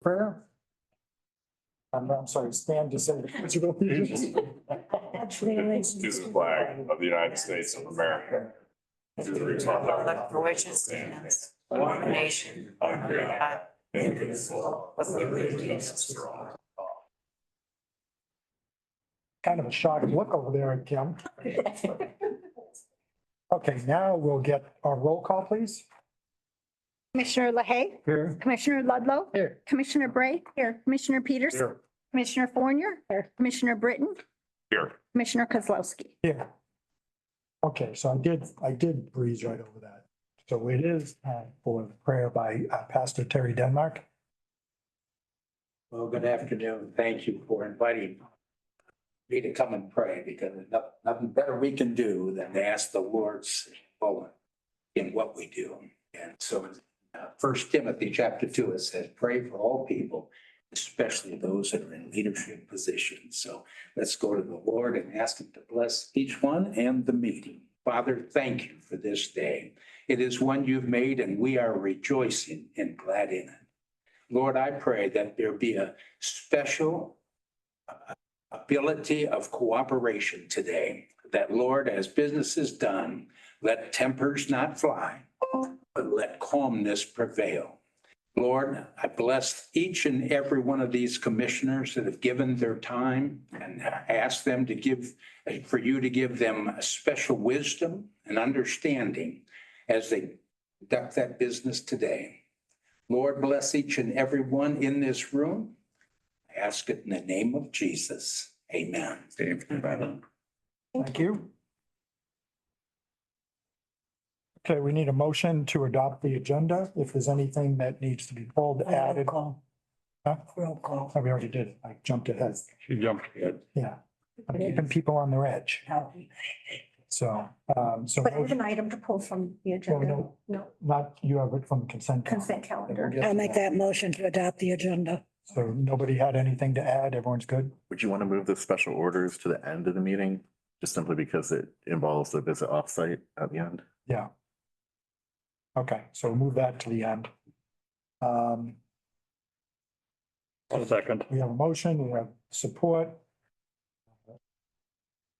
prayer. I'm sorry, stand to say the pledge of allegiance. To the flag of the United States of America. To the republic For which it stands, one nation, under God, indivisible, with liberty and justice for all. Kind of a shocked look over there, Kim. Okay, now we'll get our roll call, please. Commissioner LaHaye, Here. Commissioner Ludlow, Here. Commissioner Bray, Commissioner Peters, Here. Commissioner Fournier, Commissioner Britton, Here. Commissioner Kozlowski. Here. Okay, so I did breeze right over that. So it is for the prayer by Pastor Terry Denmark. Well, good afternoon. Thank you for inviting me to come and pray, because there's nothing better we can do than to ask the Lord's will in what we do. And so in 1 Timothy chapter 2, it says, pray for all people, especially those that are in leadership positions. So let's go to the Lord and ask him to bless each one and the meeting. Father, thank you for this day. It is one you've made, and we are rejoicing and glad in it. Lord, I pray that there be a special ability of cooperation today, that Lord, as business is done, let tempers not fly, but let calmness prevail. Lord, I bless each and every one of these commissioners that have given their time, and ask them to for you to give them a special wisdom and understanding as they conduct that business today. Lord, bless each and every one in this room. I ask it in the name of Jesus. Amen. Thank you. Okay, we need a motion to adopt the agenda. If there's anything that needs to be pulled, added. Huh? Roll call. Oh, we already did it. I jumped ahead. She jumped ahead. Yeah. I'm keeping people on their edge. So, But I have an item to pull from the agenda. no. No, Not, you have it from the consent. calendar. consent calendar. I'll make that motion to adopt the agenda. So nobody had anything to add? Everyone's good? Would you want to move the special orders to the end of the meeting? Just simply because it involves the visit offsite at the end? Yeah. Okay, so we'll move that to the end. Second. We have a motion, we have support.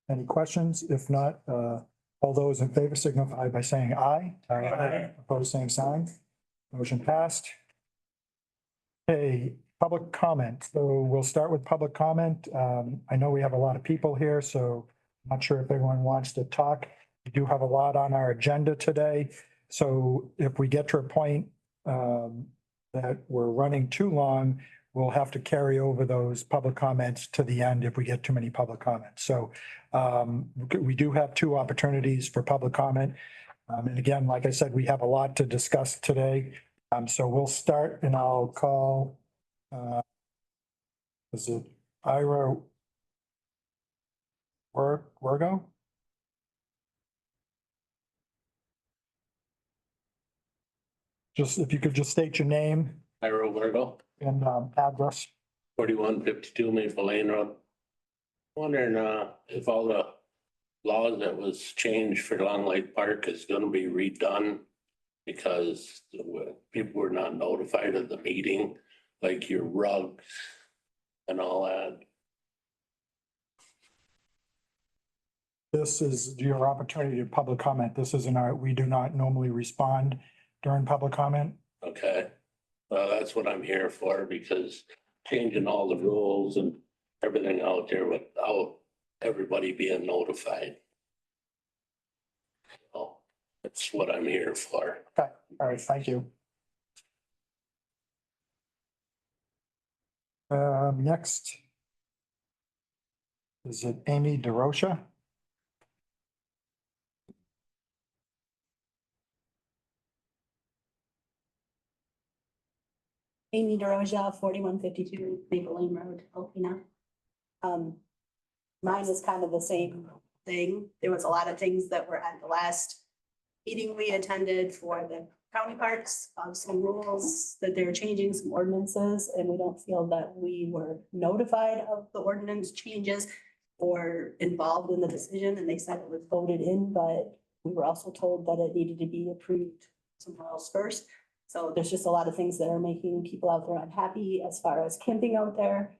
Any questions? If not, all those in favor signify by saying aye. Aye. Opposed, same sign. Motion passed. Okay, public comment. So we'll start with public comment. I know we have a lot of people here, so I'm not sure if everyone wants to talk. We do have a lot on our agenda today. So if we get to a point that we're running too long, we'll have to carry over those public comments to the end if we get too many public comments. So we do have two opportunities for public comment. And again, like I said, we have a lot to discuss today. So we'll start and I'll call, is it Ira Virgo? Just, if you could just state your name Ira Virgo, and address. 4152 Maple Lane Road. Wondering if all the laws that was changed for Long Lake Park is gonna be redone because people were not notified of the meeting, like your rugs and all that. This is your opportunity to public comment. This isn't our, we do not normally respond during public comment. Okay, well, that's what I'm here for, because changing all the rules and everything out there without everybody being notified. So that's what I'm here for. Okay, all right, thank you. Next. Is it Amy DeRocha? Amy DeRoja, 4152 Maple Lane Road, Alpena. Mine is kind of the same thing. There was a lot of things that were at the last meeting we attended for the county parks, some rules that they're changing, some ordinances, and we don't feel that we were notified of the ordinance changes or involved in the decision, and they said it was voted in, but we were also told that it needed to be approved somewhere else first. So there's just a lot of things that are making people out there unhappy as far as camping out there.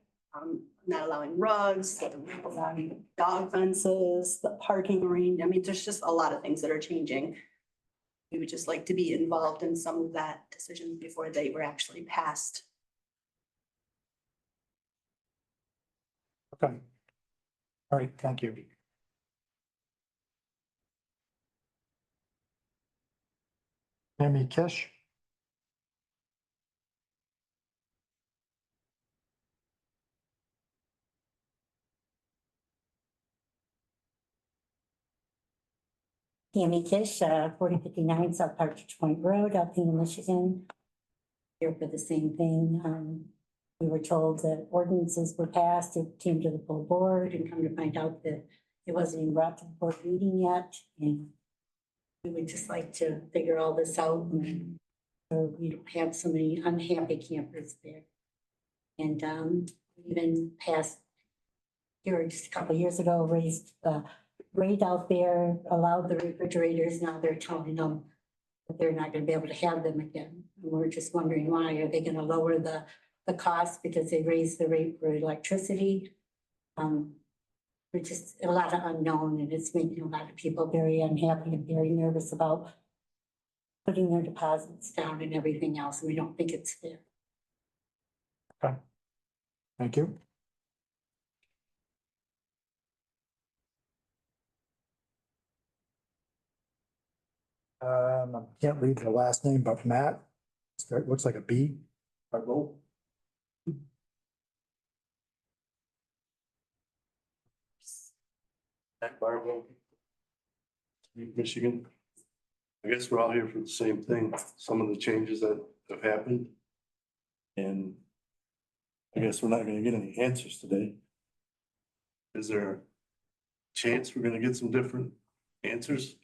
Not allowing rugs, allowing dog fences, the parking range. I mean, there's just a lot of things that are changing. We would just like to be involved in some of that decisions before they were actually passed. Okay. All right, thank you. Amy Kish? Tammy Kish, 4059 South Partridge Point Road, Alpena, Michigan. Here for the same thing. We were told that ordinances were passed, it came to the full board, and come to find out that it wasn't even brought to the board meeting yet. And we would just like to figure all this out, and so we don't have so many unhappy campers there. And even passed here just a couple of years ago, raised rate out there, allowed the refrigerators. Now they're telling them that they're not gonna be able to have them again. And we're just wondering why. Are they gonna lower the cost because they raised the rate for electricity? We're just a lot of unknown, and it's making a lot of people very unhappy and very nervous about putting their deposits down and everything else. And we don't think it's fair. Okay. Thank you. I can't read the last name, but Matt, it looks like a B. Matt Barlow, Michigan. I guess we're all here for the same thing, some of the changes that have happened. And I guess we're not gonna get any answers today. Is there a chance we're gonna get some different answers?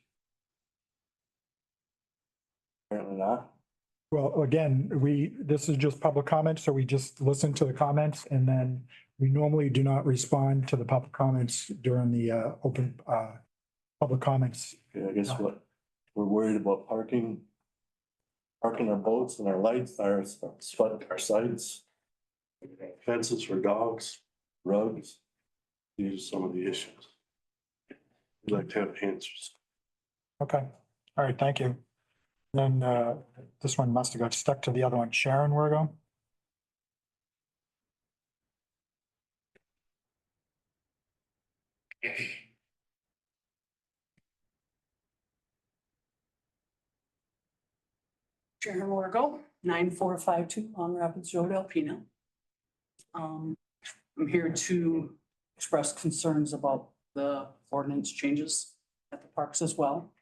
Apparently not. Well, again, this is just public comment, so we just listen to the comments, and then we normally do not respond to the public comments during the open public comments. Okay, I guess what, we're worried about parking our boats and our lights, our sites, fences for dogs, rugs. These are some of the issues. We'd like to have answers. Okay, all right, thank you. Then this one must have got stuck to the other one. Sharon Wirgo? Sharon Wargo, 9452 Long Rapids Road, Alpena. I'm here to express concerns about the ordinance changes at the parks as well.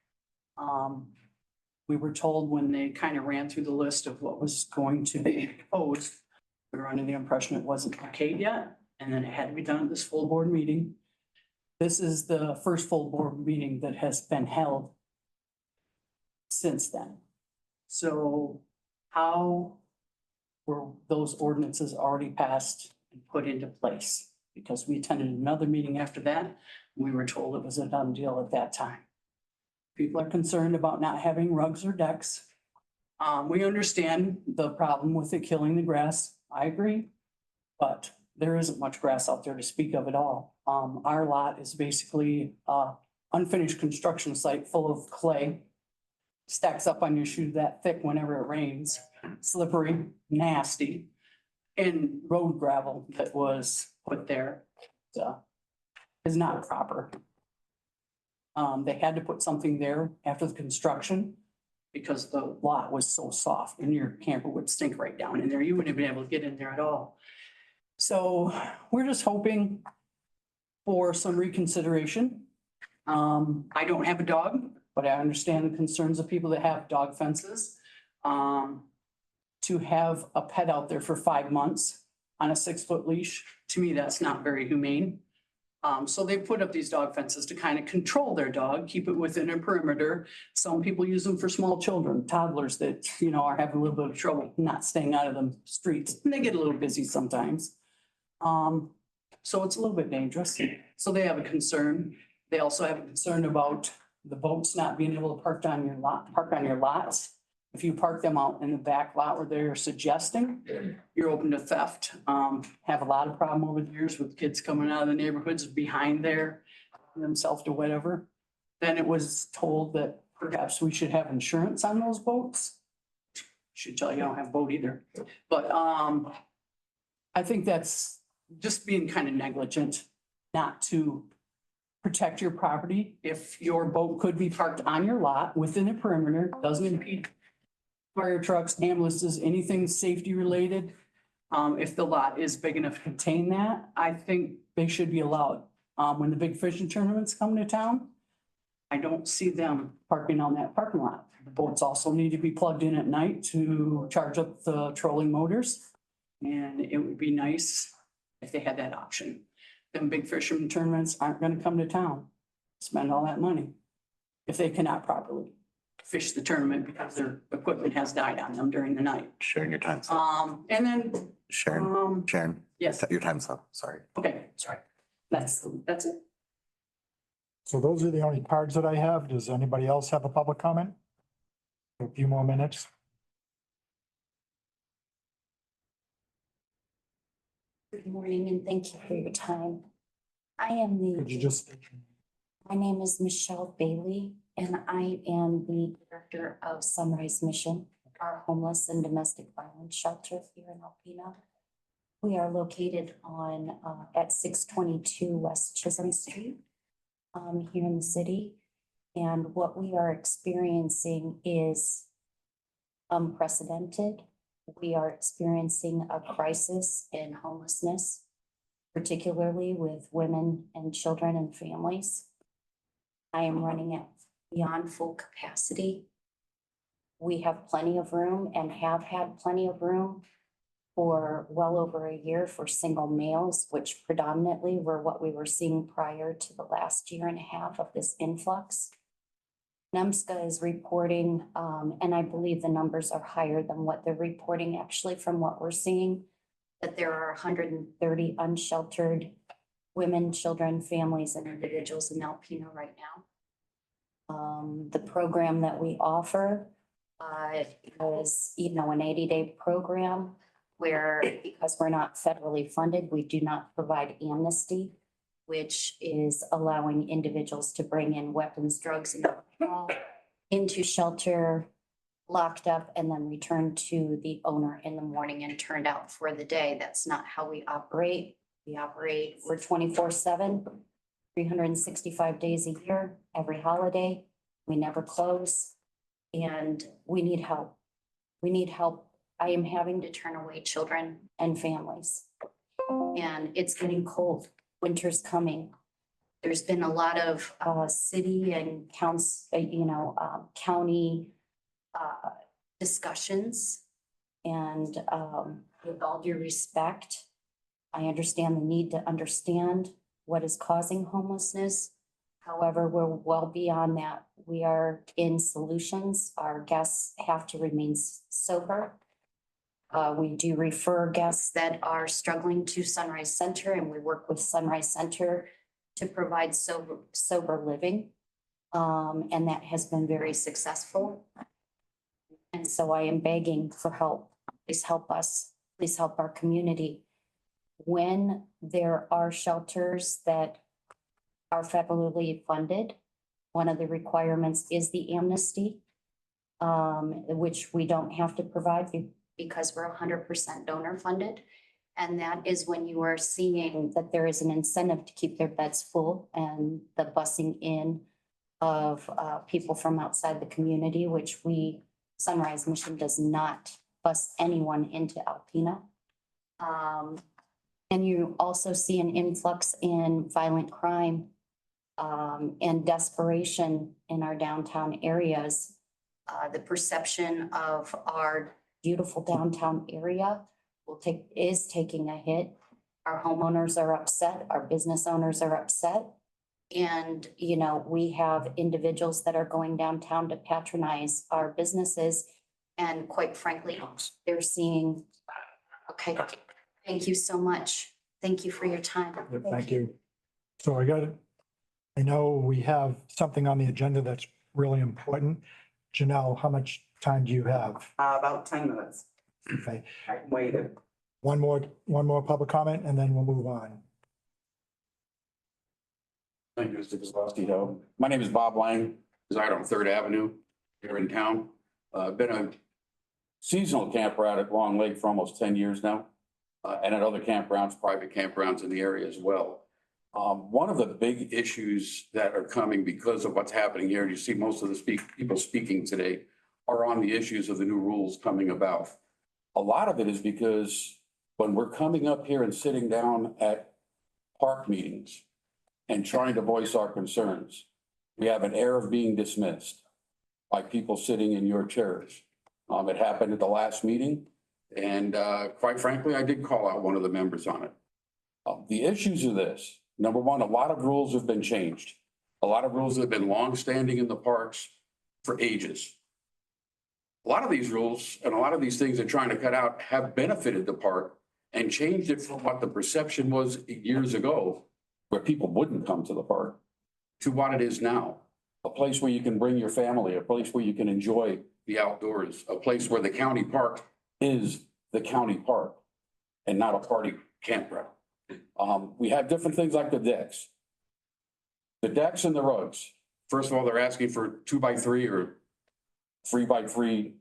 We were told when they kind of ran through the list of what was going to be proposed, we were under the impression it wasn't okayed yet, and then it had to be done at this full board meeting. This is the first full board meeting that has been held since then. So how were those ordinances already passed and put into place? Because we attended another meeting after that, and we were told it was a done deal at that time. People are concerned about not having rugs or decks. We understand the problem with it killing the grass. I agree. But there isn't much grass out there to speak of at all. Our lot is basically a unfinished construction site full of clay. Stacks up on your shoe that thick whenever it rains, slippery, nasty. And road gravel that was put there is not proper. They had to put something there after the construction because the lot was so soft and your camper would sink right down in there. You wouldn't have been able to get in there at all. So we're just hoping for some reconsideration. I don't have a dog, but I understand the concerns of people that have dog fences. To have a pet out there for 5 months on a 6-foot leash, to me, that's not very humane. So they put up these dog fences to kind of control their dog, keep it within a perimeter. Some people use them for small children, toddlers that, you know, are having a little bit of trouble not staying out of the streets. And they get a little busy sometimes. So it's a little bit dangerous. So they have a concern. They also have a concern about the boats not being able to park on your lots. if you park them out in the back lot where they're suggesting, you're open to theft. Have a lot of problem over the years with kids coming out of the neighborhoods behind there themselves to whatever. Then it was told that perhaps we should have insurance on those boats. Should tell you I don't have a boat either, but I think that's just being kind of negligent not to protect your property. If your boat could be parked on your lot within a perimeter, doesn't impede fire trucks, ambulances, anything safety related. If the lot is big enough to contain that, I think they should be allowed. When the big fishing tournaments come to town, I don't see them parking on that parking lot. The boats also need to be plugged in at night to charge up the trolling motors. And it would be nice if they had that option. Them big fisherman tournaments aren't gonna come to town, spend all that money if they cannot properly fish the tournament because their equipment has died on them during the night. Sharon, your time's up. And then, Sharon, yes, your time's up. Sorry. okay, sorry. That's it. So those are the only cards that I have. Does anybody else have a public comment? A few more minutes. Good morning and thank you for your time. I am Could you the, just, my name is Michelle Bailey and I am the director of Sunrise Mission, our homeless and domestic violence shelter here in Alpena. We are located on, at 622 West Chisholm Street, here in the city. And what we are experiencing is unprecedented. We are experiencing a crisis in homelessness, particularly with women and children and families. I am running at beyond full capacity. We have plenty of room and have had plenty of room for well over a year for single males, which predominantly were what we were seeing prior to the last year and a half of this influx. NEMSCA is reporting, and I believe the numbers are higher than what they're reporting actually from what we're seeing, that there are 130 unsheltered women, children, families, and individuals in Alpena right now. The program that we offer is, an 80-day program where, because we're not federally funded, we do not provide amnesty, which is allowing individuals to bring in weapons, drugs, and alcohol into shelter, locked up, and then returned to the owner in the morning and turned out for the day. That's not how we operate. We're 24/7, 365 days a year, every holiday. We never close, and we need help. We need help. I am having to turn away children and families, and it's getting cold. Winter's coming. There's been a lot of city and county discussions. And with all due respect, I understand the need to understand what is causing homelessness. However, we're well beyond that. We are in solutions. Our guests have to remain sober. We do refer guests that are struggling to Sunrise Center, and we work with Sunrise Center to provide sober living. And that has been very successful. And so I am begging for help. Please help us. Please help our community. When there are shelters that are federally funded, one of the requirements is the amnesty, which we don't have to provide because we're 100% donor funded. And that is when you are seeing that there is an incentive to keep their beds full and the busing in of people from outside the community, which Sunrise Mission does not bus anyone into Alpena. And you also see an influx in violent crime and desperation in our downtown areas. The perception of our beautiful downtown area is taking a hit. Our homeowners are upset, our business owners are upset. And, we have individuals that are going downtown to patronize our businesses. And quite frankly, they're seeing, okay, thank you so much. Thank you for your time. thank you. So I know we have something on the agenda that's really important. Janelle, how much time do you have? About 10 minutes. Okay, I can wait. one more public comment and then we'll move on. Thank you, Mr. Kozlowski. My name is Bob Lang, reside on Third Avenue here in town. Been a seasonal camper out at Long Lake for almost 10 years now. And at other campgrounds, private campgrounds in the area as well. One of the big issues that are coming because of what's happening here, you see most of the people speaking today are on the issues of the new rules coming about. A lot of it is because when we're coming up here and sitting down at park meetings and trying to voice our concerns, we have an air of being dismissed by people sitting in your chairs. It happened at the last meeting, and quite frankly, I did call out one of the members on it. The issues are this. Number one, a lot of rules have been changed. A lot of rules that have been longstanding in the parks for ages. A lot of these rules and a lot of these things they're trying to cut out have benefited the park and changed it from what the perception was years ago, where people wouldn't come to the park, to what it is now. A place where you can bring your family, a place where you can enjoy the outdoors, a place where the county park is the county park and not a party campground. We have different things like the decks. The decks and the rugs. First of all, they're asking for 2x3 or 3x3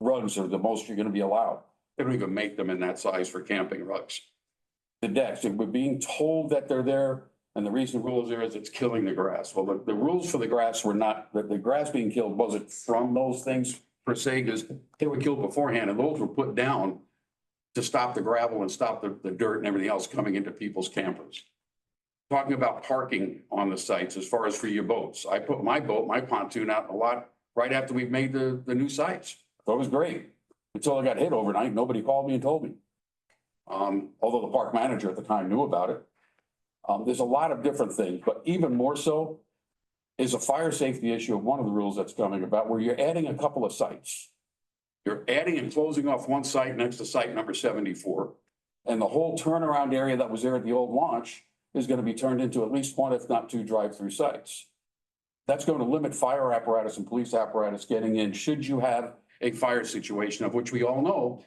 rugs are the most you're gonna be allowed. They don't even make them in that size for camping rugs. The decks, we're being told that they're there, and the reason the rules there is it's killing the grass. Well, the rules for the grass were not, the grass being killed wasn't from those things per se, because they were killed beforehand, and those were put down to stop the gravel and stop the dirt and everything else coming into people's campers. Talking about parking on the sites as far as for your boats. I put my boat, my pontoon out a lot right after we've made the new sites. So it was great. Until I got hit overnight, nobody called me and told me. Although the park manager at the time knew about it. There's a lot of different things, but even more so is a fire safety issue of one of the rules that's coming about where you're adding a couple of sites. You're adding and closing off one site next to site number 74. And the whole turnaround area that was there at the old launch is going to be turned into at least one, if not two, drive-through sites. That's going to limit fire apparatus and police apparatus getting in should you have a fire situation, of which we all know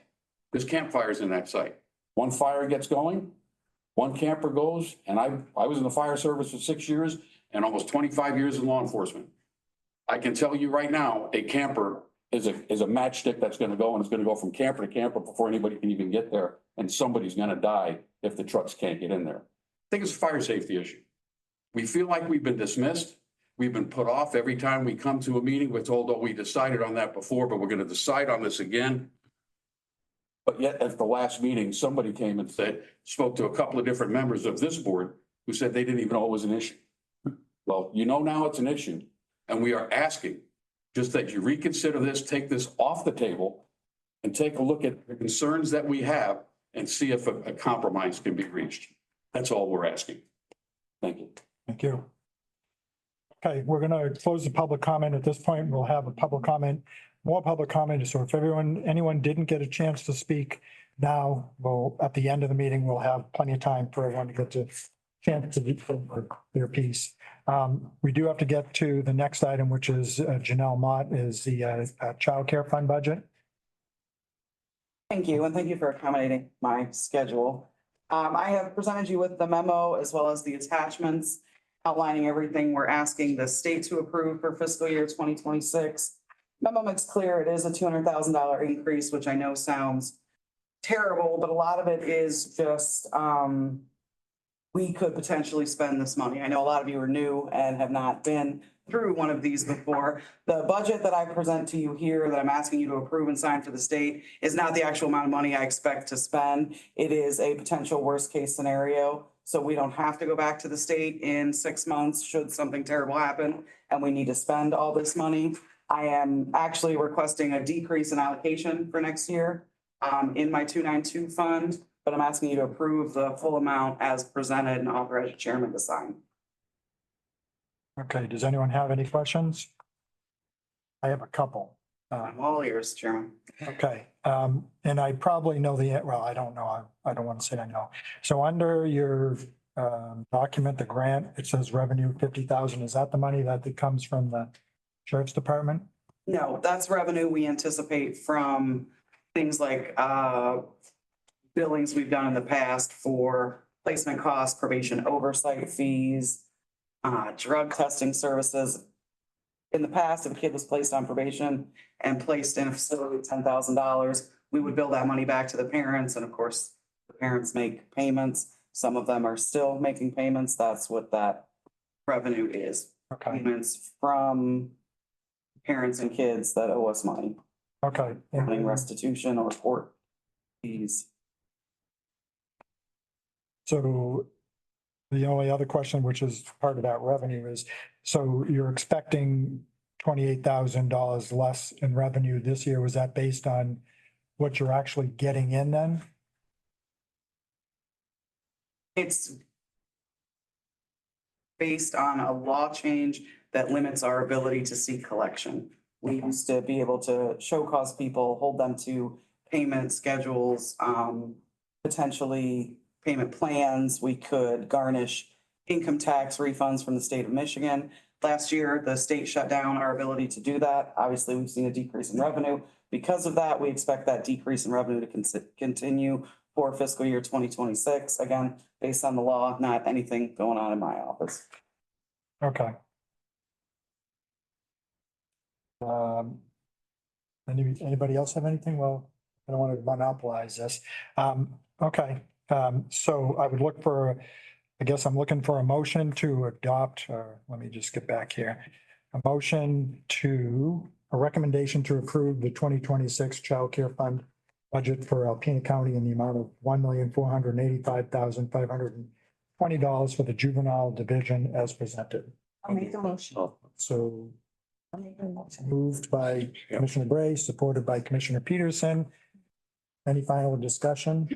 there's campfires in that site. One fire gets going, one camper goes, and I was in the fire service for 6 years and almost 25 years in law enforcement. I can tell you right now, a camper is a matchstick that's going to go, and it's going to go from camper to camper before anybody can even get there. And somebody's going to die if the trucks can't get in there. I think it's a fire safety issue. We feel like we've been dismissed. We've been put off every time we come to a meeting. We're told, oh, we decided on that before, but we're going to decide on this again. But yet at the last meeting, somebody came and spoke to a couple of different members of this board who said they didn't even know it was an issue. Well, you know now it's an issue, and we are asking just that you reconsider this, take this off the table, and take a look at the concerns that we have and see if a compromise can be reached. That's all we're asking. Thank you. Thank you. Okay, we're gonna close the public comment at this point. We'll have a public comment, more public comment. So if anyone didn't get a chance to speak now, at the end of the meeting, we'll have plenty of time for everyone to get to chance to do their piece. We do have to get to the next item, which is Janelle Mott, is the child care fund budget. Thank you, and thank you for accommodating my schedule. I have presented you with the memo as well as the attachments outlining everything we're asking the state to approve for fiscal year 2026. Memo makes clear it is a $200,000 increase, which I know sounds terrible, but a lot of it is just we could potentially spend this money. I know a lot of you are new and have not been through one of these before. The budget that I present to you here that I'm asking you to approve and sign for the state is not the actual amount of money I expect to spend. It is a potential worst case scenario. So we don't have to go back to the state in 6 months should something terrible happen and we need to spend all this money. I am actually requesting a decrease in allocation for next year in my 292 fund, but I'm asking you to approve the full amount as presented and authorize the chairman to sign. Okay, does anyone have any questions? I have a couple. I'm all ears, Chairman. Okay, and I probably know well, I don't know. I don't want to say I know. So under your document, the grant, it says revenue 50,000. Is that the money that comes from the sheriff's department? No, that's revenue we anticipate from things like billings we've done in the past for placement costs, probation oversight fees, drug testing services. In the past, if a kid was placed on probation and placed in a facility with $10,000, we would bill that money back to the parents, and of course, the parents make payments. Some of them are still making payments. That's what that revenue is. Okay, Payments from parents and kids that owe us money, okay. wanting restitution or court fees. So the only other question, which is part of that revenue is, so you're expecting $28,000 less in revenue this year. Was that based on what you're actually getting in then? It's based on a law change that limits our ability to seek collection. We used to be able to show cause people, hold them to payment schedules, potentially payment plans. We could garnish income tax refunds from the state of Michigan. Last year, the state shut down our ability to do that. Obviously, we've seen a decrease in revenue. Because of that, we expect that decrease in revenue to continue for fiscal year 2026. Again, based on the law, not anything going on in my office. Okay. Anybody else have anything? Well, I don't want to monopolize this. Okay, so I would look for, I guess I'm looking for a motion to adopt, or let me just get back here. A recommendation to approve the 2026 Child Care Fund budget for Alpena County in the amount of $1,485,520 for the juvenile division as presented. I'll make the motion. So I'll make the motion. moved by Commissioner Bray, supported by Commissioner Peterson. Any final discussion?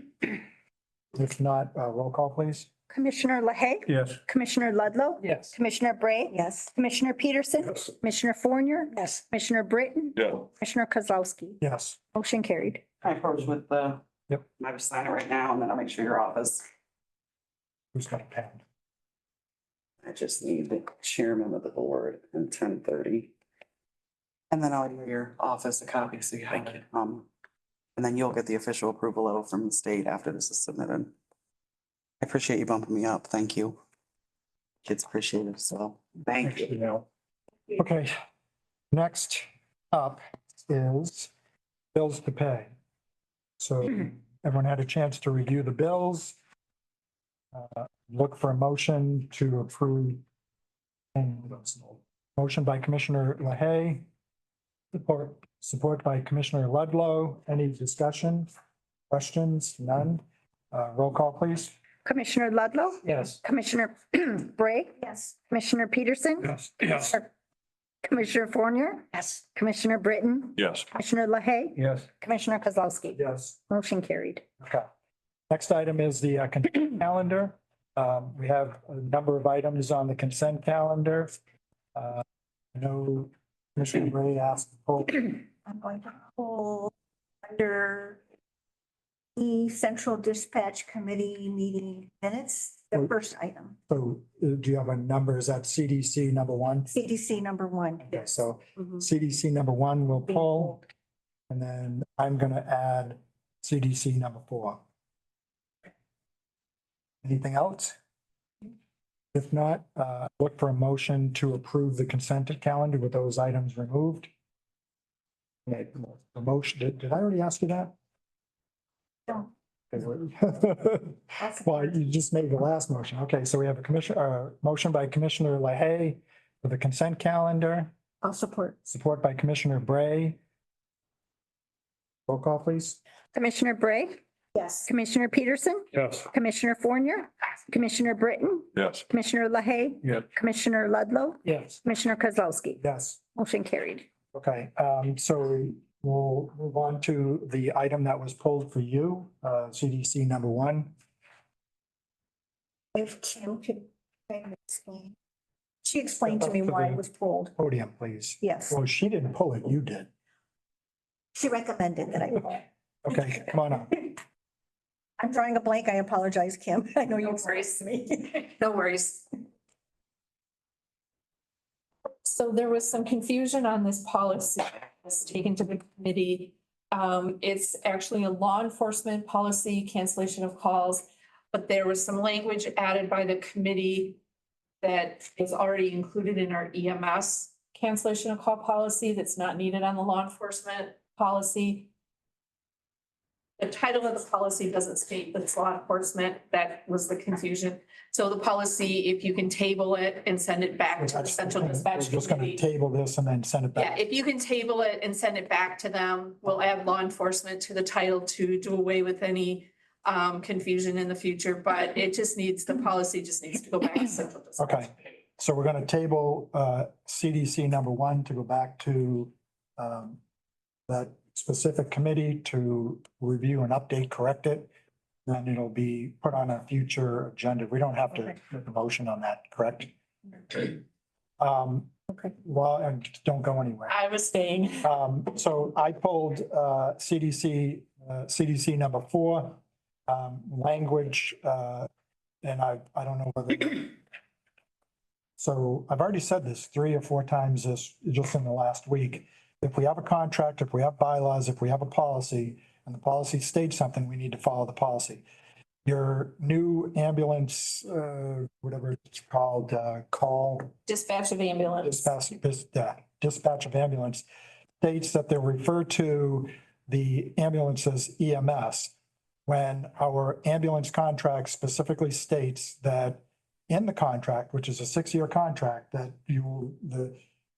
If not, roll call, please. Commissioner LaHaye? Yes. Commissioner Ludlow? Yes. Commissioner Bray? Yes. Commissioner Peterson? Yes. Commissioner Fournier? Yes. Commissioner Britton? Yeah. Commissioner Kozlowski? Yes. Motion carried. I approach with the. Yep. I just sign it right now and then I'll make sure your office. Who's got a pen? I just need the chairman of the board and 10:30. And then I'll give your office a copy so you have it. And then you'll get the official approval letter from the state after this is submitted. I appreciate you bumping me up. Thank you. Kids appreciate it, so thank you. Okay, next up is bills to pay. So everyone had a chance to review the bills. Look for a motion to approve. Motion by Commissioner LaHaye. Support by Commissioner Ludlow. Any discussion? Questions? None? Roll call, please. Commissioner Ludlow? Yes. Commissioner Bray? Yes. Commissioner Peterson? Yes. Yes. Commissioner Fournier? Yes. Commissioner Britton? Yes. Commissioner LaHaye? Yes. Commissioner Kozlowski? Yes. Motion carried. Okay. Next item is the consent calendar. We have a number of items on the consent calendar. I know Commissioner Bray asked. I'm going to pull under the Central Dispatch Committee meeting minutes, the first item, So do you have a number? Is that CDC number one? CDC number 1. Okay, so Mhm. CDC number one will pull, and then I'm gonna add CDC number 4. Anything else? If not, look for a motion to approve the consent calendar with those items removed. Okay, the motion, did I already ask you that? No. Well, you just made the last motion. Okay, so we have a motion by Commissioner LaHaye for the consent calendar, I'll support. support by Commissioner Bray. Roll call, please. Commissioner Bray? Yes. Commissioner Peterson? Yes. Commissioner Fournier? Commissioner Britton? Yes. Commissioner LaHaye? Yes. Commissioner Ludlow? Yes. Commissioner Kozlowski? Yes. Motion carried. Okay, so we'll move on to the item that was pulled for you, CDC number 1. If Kim could kind of explain. She explained to me why it was pulled. Podium, please. Yes, Well, she didn't pull it, you did. she recommended that I pull it. Okay, come on up. I'm drawing a blank. I apologize, Kim. I know you embraced me. No worries. So there was some confusion on this policy that was taken to the committee. It's actually a law enforcement policy, cancellation of calls. But there was some language added by the committee that is already included in our EMS cancellation of call policy that's not needed on the law enforcement policy. The title of the policy doesn't state that it's law enforcement. That was the confusion. So the policy, if you can table it and send it back to the central dispatch We're just gonna committee. table this and then send it Yeah, back. if you can table it and send it back to them, we'll add law enforcement to the title to do away with any confusion in the future, but it just needs, the policy just needs to go back to central dispatch. Okay. So we're gonna table CDC number 1 to go back to that specific committee to review and update, correct it. Then it'll be put on a future agenda. We don't have to make a motion on that, correct? Okay. Well, and don't go anywhere. I was staying. So I pulled CDC number 4, language, and I don't know whether. So I've already said this 3 or 4 times this, just in the last week. If we have a contract, if we have bylaws, if we have a policy, and the policy states something, we need to follow the policy. Your new ambulance, whatever it's called, call. Dispatch of ambulance. Dispatch of ambulance states that they refer to the ambulance as EMS. When our ambulance contract specifically states that in the contract, which is a 6-year contract, that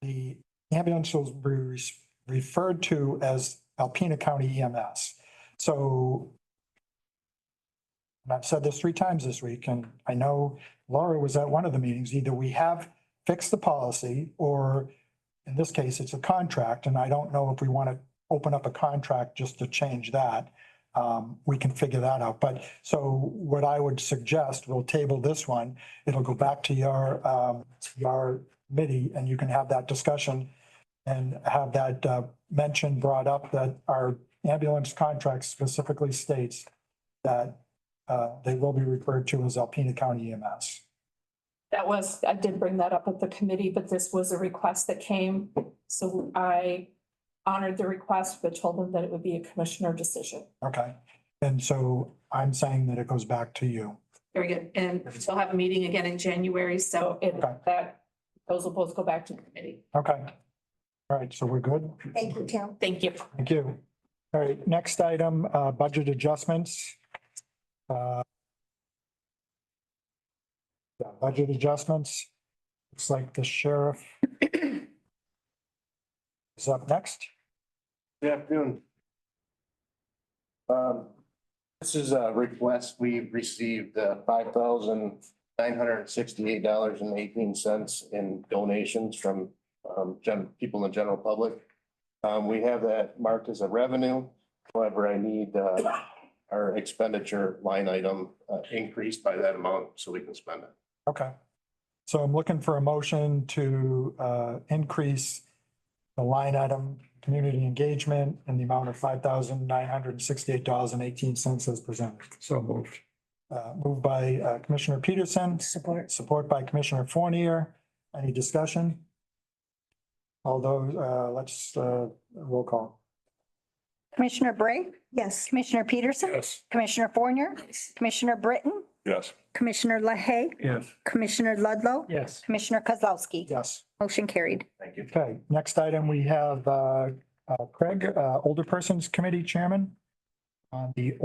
the ambulance will be referred to as Alpena County EMS. So, and I've said this 3 times this week, and I know Laura was at one of the meetings, either we have fixed the policy, or in this case, it's a contract, and I don't know if we want to open up a contract just to change that. We can figure that out. But so what I would suggest, we'll table this one. It'll go back to your committee, and you can have that discussion and have that mention brought up that our ambulance contract specifically states that they will be referred to as Alpena County EMS. I did bring that up at the committee, but this was a request that came. So I honored the request, but told them that it would be a commissioner decision. Okay, and so I'm saying that it goes back to you. Very good. And we'll have a meeting again in January, so those will both go back to the committee. Okay. All right, so we're good? Thank you, Tim. Thank you. Thank you. All right, next item, budget adjustments. Budget adjustments. Looks like the sheriff is up next. Good afternoon. This is a request. We received $5,968.18 in donations from people in the general public. We have that marked as a revenue. However, I need our expenditure line item increased by that amount so we can spend it. Okay. So I'm looking for a motion to increase the line item, community engagement, in the amount of $5,968.18 as presented. So moved. Moved by Commissioner Peterson. Support by Commissioner Fournier. Any discussion? Although, let's roll call. Commissioner Bray? Yes. Commissioner Peterson? Yes. Commissioner Fournier? Commissioner Britton? Yes. Commissioner LaHaye? Yes. Commissioner Ludlow? Yes. Commissioner Kozlowski? Yes. Motion carried. Thank you. Okay, next item, we have Craig, Older Persons Committee Chairman on the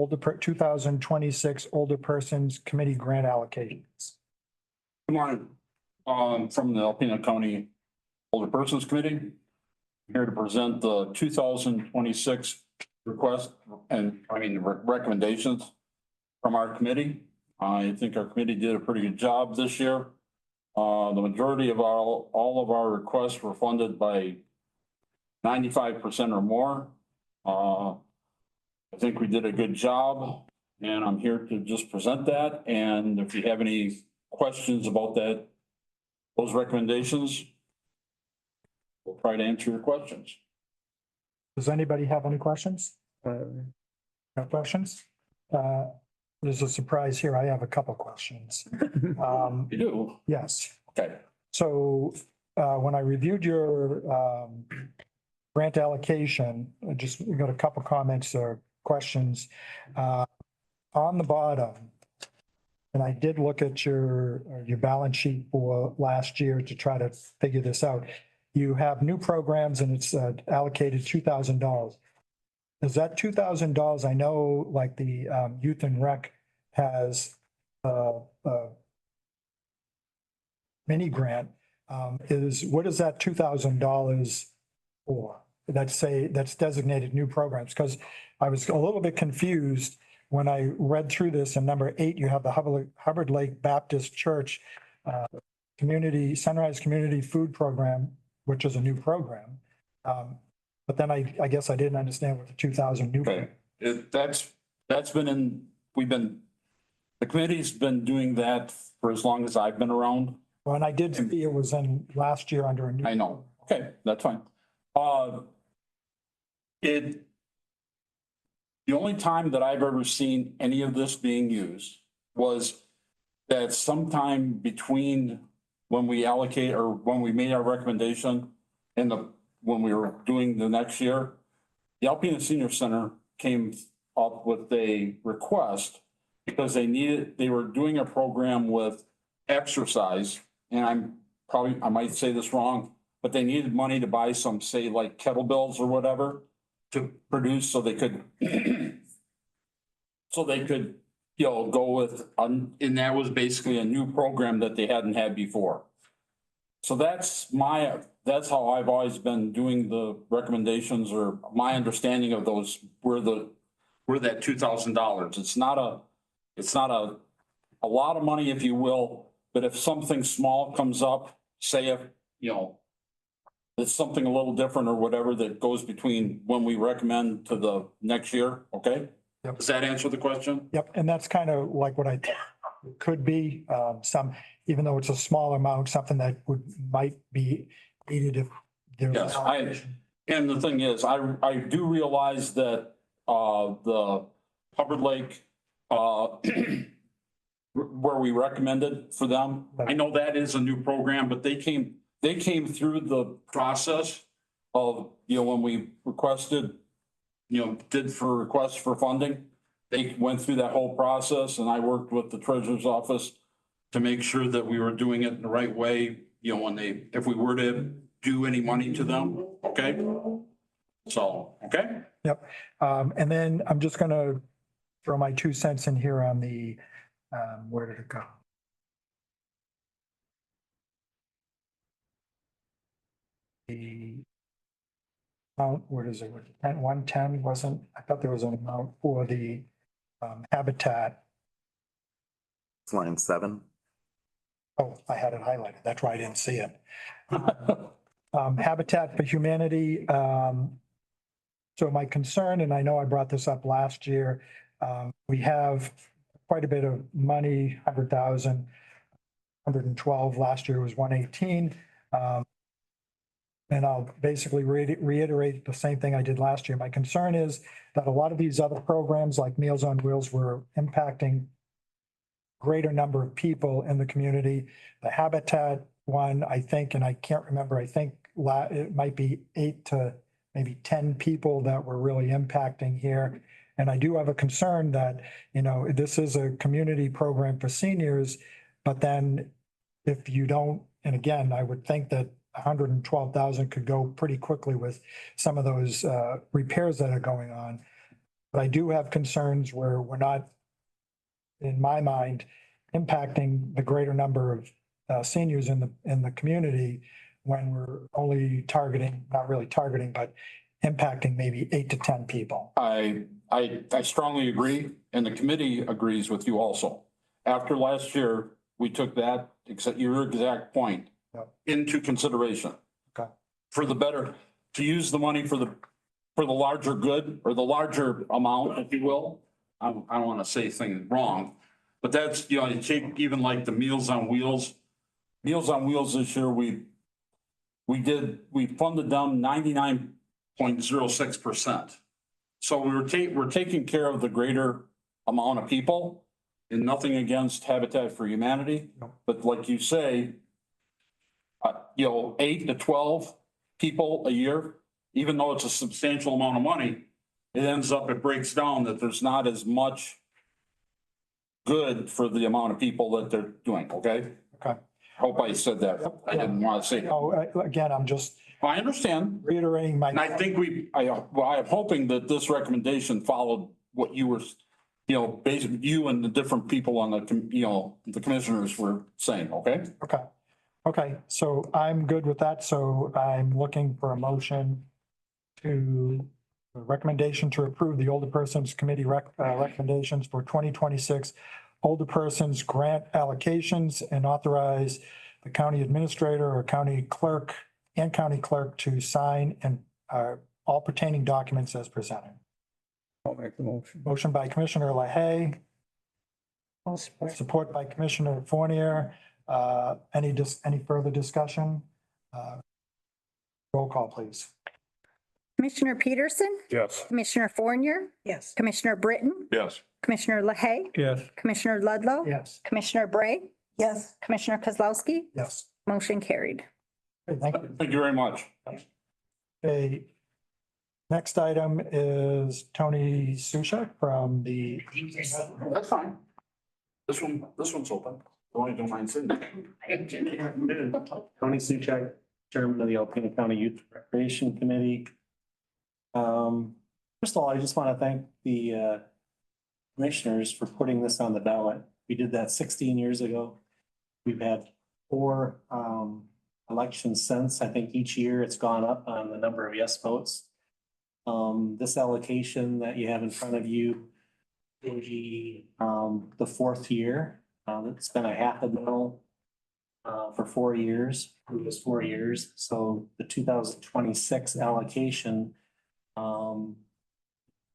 2026 Older Persons Committee grant allocations. Good morning. From the Alpena County Older Persons Committee. I'm here to present the 2026 request recommendations from our committee. I think our committee did a pretty good job this year. The majority of all of our requests were funded by 95% or more. I think we did a good job, and I'm here to just present that. And if you have any questions about those recommendations, we'll try to answer your questions. Does anybody have any questions? No questions? There's a surprise here. I have a couple questions. You do? Yes. Okay. So when I reviewed your grant allocation, I just we got a couple comments or questions. On the bottom, and I did look at your balance sheet for last year to try to figure this out. You have new programs and it's allocated $2,000. Is that $2,000? I know like the Youth and Rec has a mini grant. What is that $2,000 for? That's designated new programs, because I was a little bit confused when I read through this. And number 8, you have the Hubbard Lake Baptist Church Sunrise Community Food Program, which is a new program. But then I guess I didn't understand what the 2,000 new. Okay, that's been the committee's been doing that for as long as I've been around. Well, and I did see it was in last year under a new. I know. Okay, that's fine. The only time that I've ever seen any of this being used was that sometime between when we allocate or when we made our recommendation and when we were doing the next year, the Alpena Senior Center came up with a request because they were doing a program with exercise, and I might say this wrong, but they needed money to buy some, say, like kettlebells or whatever to produce so they could go with, and that was basically a new program that they hadn't had before. So that's how I've always been doing the recommendations, or my understanding of those were that $2,000. It's not a lot of money, if you will, but if something small comes up, say if, it's something a little different or whatever that goes between when we recommend to the next year, okay? Yep. Does that answer the question? Yep, and that's kind of like what I could be, even though it's a small amount, something that might be needed if there's. Yes, and the thing is, I do realize that the Hubbard Lake where we recommended for them, I know that is a new program, but they came through the process of, when we requested, did for requests for funding. They went through that whole process, and I worked with the treasurer's office to make sure that we were doing it in the right way, if we were to do any money to them, okay? So, okay? Yep, and then I'm just gonna throw my 2 cents in here on the, where did it go? The amount, where is it? 110 wasn't, I thought there was an amount for the habitat. It's line 7. Oh, I had it highlighted. That's why I didn't see it. Habitat for Humanity. So my concern, and I know I brought this up last year, we have quite a bit of money, 100,000, 112. Last year was 118. And I'll basically reiterate the same thing I did last year. My concern is that a lot of these other programs like Meals on Wheels were impacting greater number of people in the community. The Habitat one, I think, and I can't remember, I think it might be 8 to maybe 10 people that were really impacting here. And I do have a concern that, this is a community program for seniors, but then if you don't, and again, I would think that 112,000 could go pretty quickly with some of those repairs that are going on. But I do have concerns where we're not, in my mind, impacting the greater number of seniors in the community when we're only targeting, not really targeting, but impacting maybe 8 to 10 people. I strongly agree, and the committee agrees with you also. After last year, we took that, your exact point, into consideration. Okay. For the better, to use the money for the larger good, or the larger amount, if you will. I don't want to say things wrong, but that's, you take even like the Meals on Wheels. Meals on Wheels this year, we funded them 99.06%. So we're taking care of the greater amount of people, and nothing against Habitat for Humanity. No. But like you say, 8 to 12 people a year, even though it's a substantial amount of money, it breaks down that there's not as much good for the amount of people that they're doing, okay? Okay. Hope I said that. I didn't want to say. Oh, again, I'm just I understand. reiterating my. And I think I'm hoping that this recommendation followed what you were, basically you and the different people on the commissioners were saying, okay? Okay, okay, so I'm good with that, so I'm looking for a motion to, a recommendation to approve the Older Persons Committee recommendations for 2026 Older Persons Grant allocations and authorize the county administrator or county clerk to sign and all pertaining documents as presented. I'll make the motion. Motion by Commissioner LaHaye, support by Commissioner Fournier. Any further discussion? Roll call, please. Commissioner Peterson, Yes. Commissioner Fournier, Yes. Commissioner Britton, Yes. Commissioner LaHaye, Yes. Commissioner Ludlow, Yes. Commissioner Bray, Yes. Commissioner Kozlowski, Yes. motion carried. Okay, thank you. Thank you very much. Okay. Next item is Tony Sushak from the. That's fine. This one's open. Don't mind sitting. Tony Suchak, Chairman of the Alpena County Youth Recreation Committee. First of all, I just want to thank the commissioners for putting this on the ballot. We did that 16 years ago. We've had 4 elections since. I think each year it's gone up on the number of yes votes. This allocation that you have in front of you will be the 4th year. It's been $500,000 for 4 years, previous 4 years. So the 2026 allocation,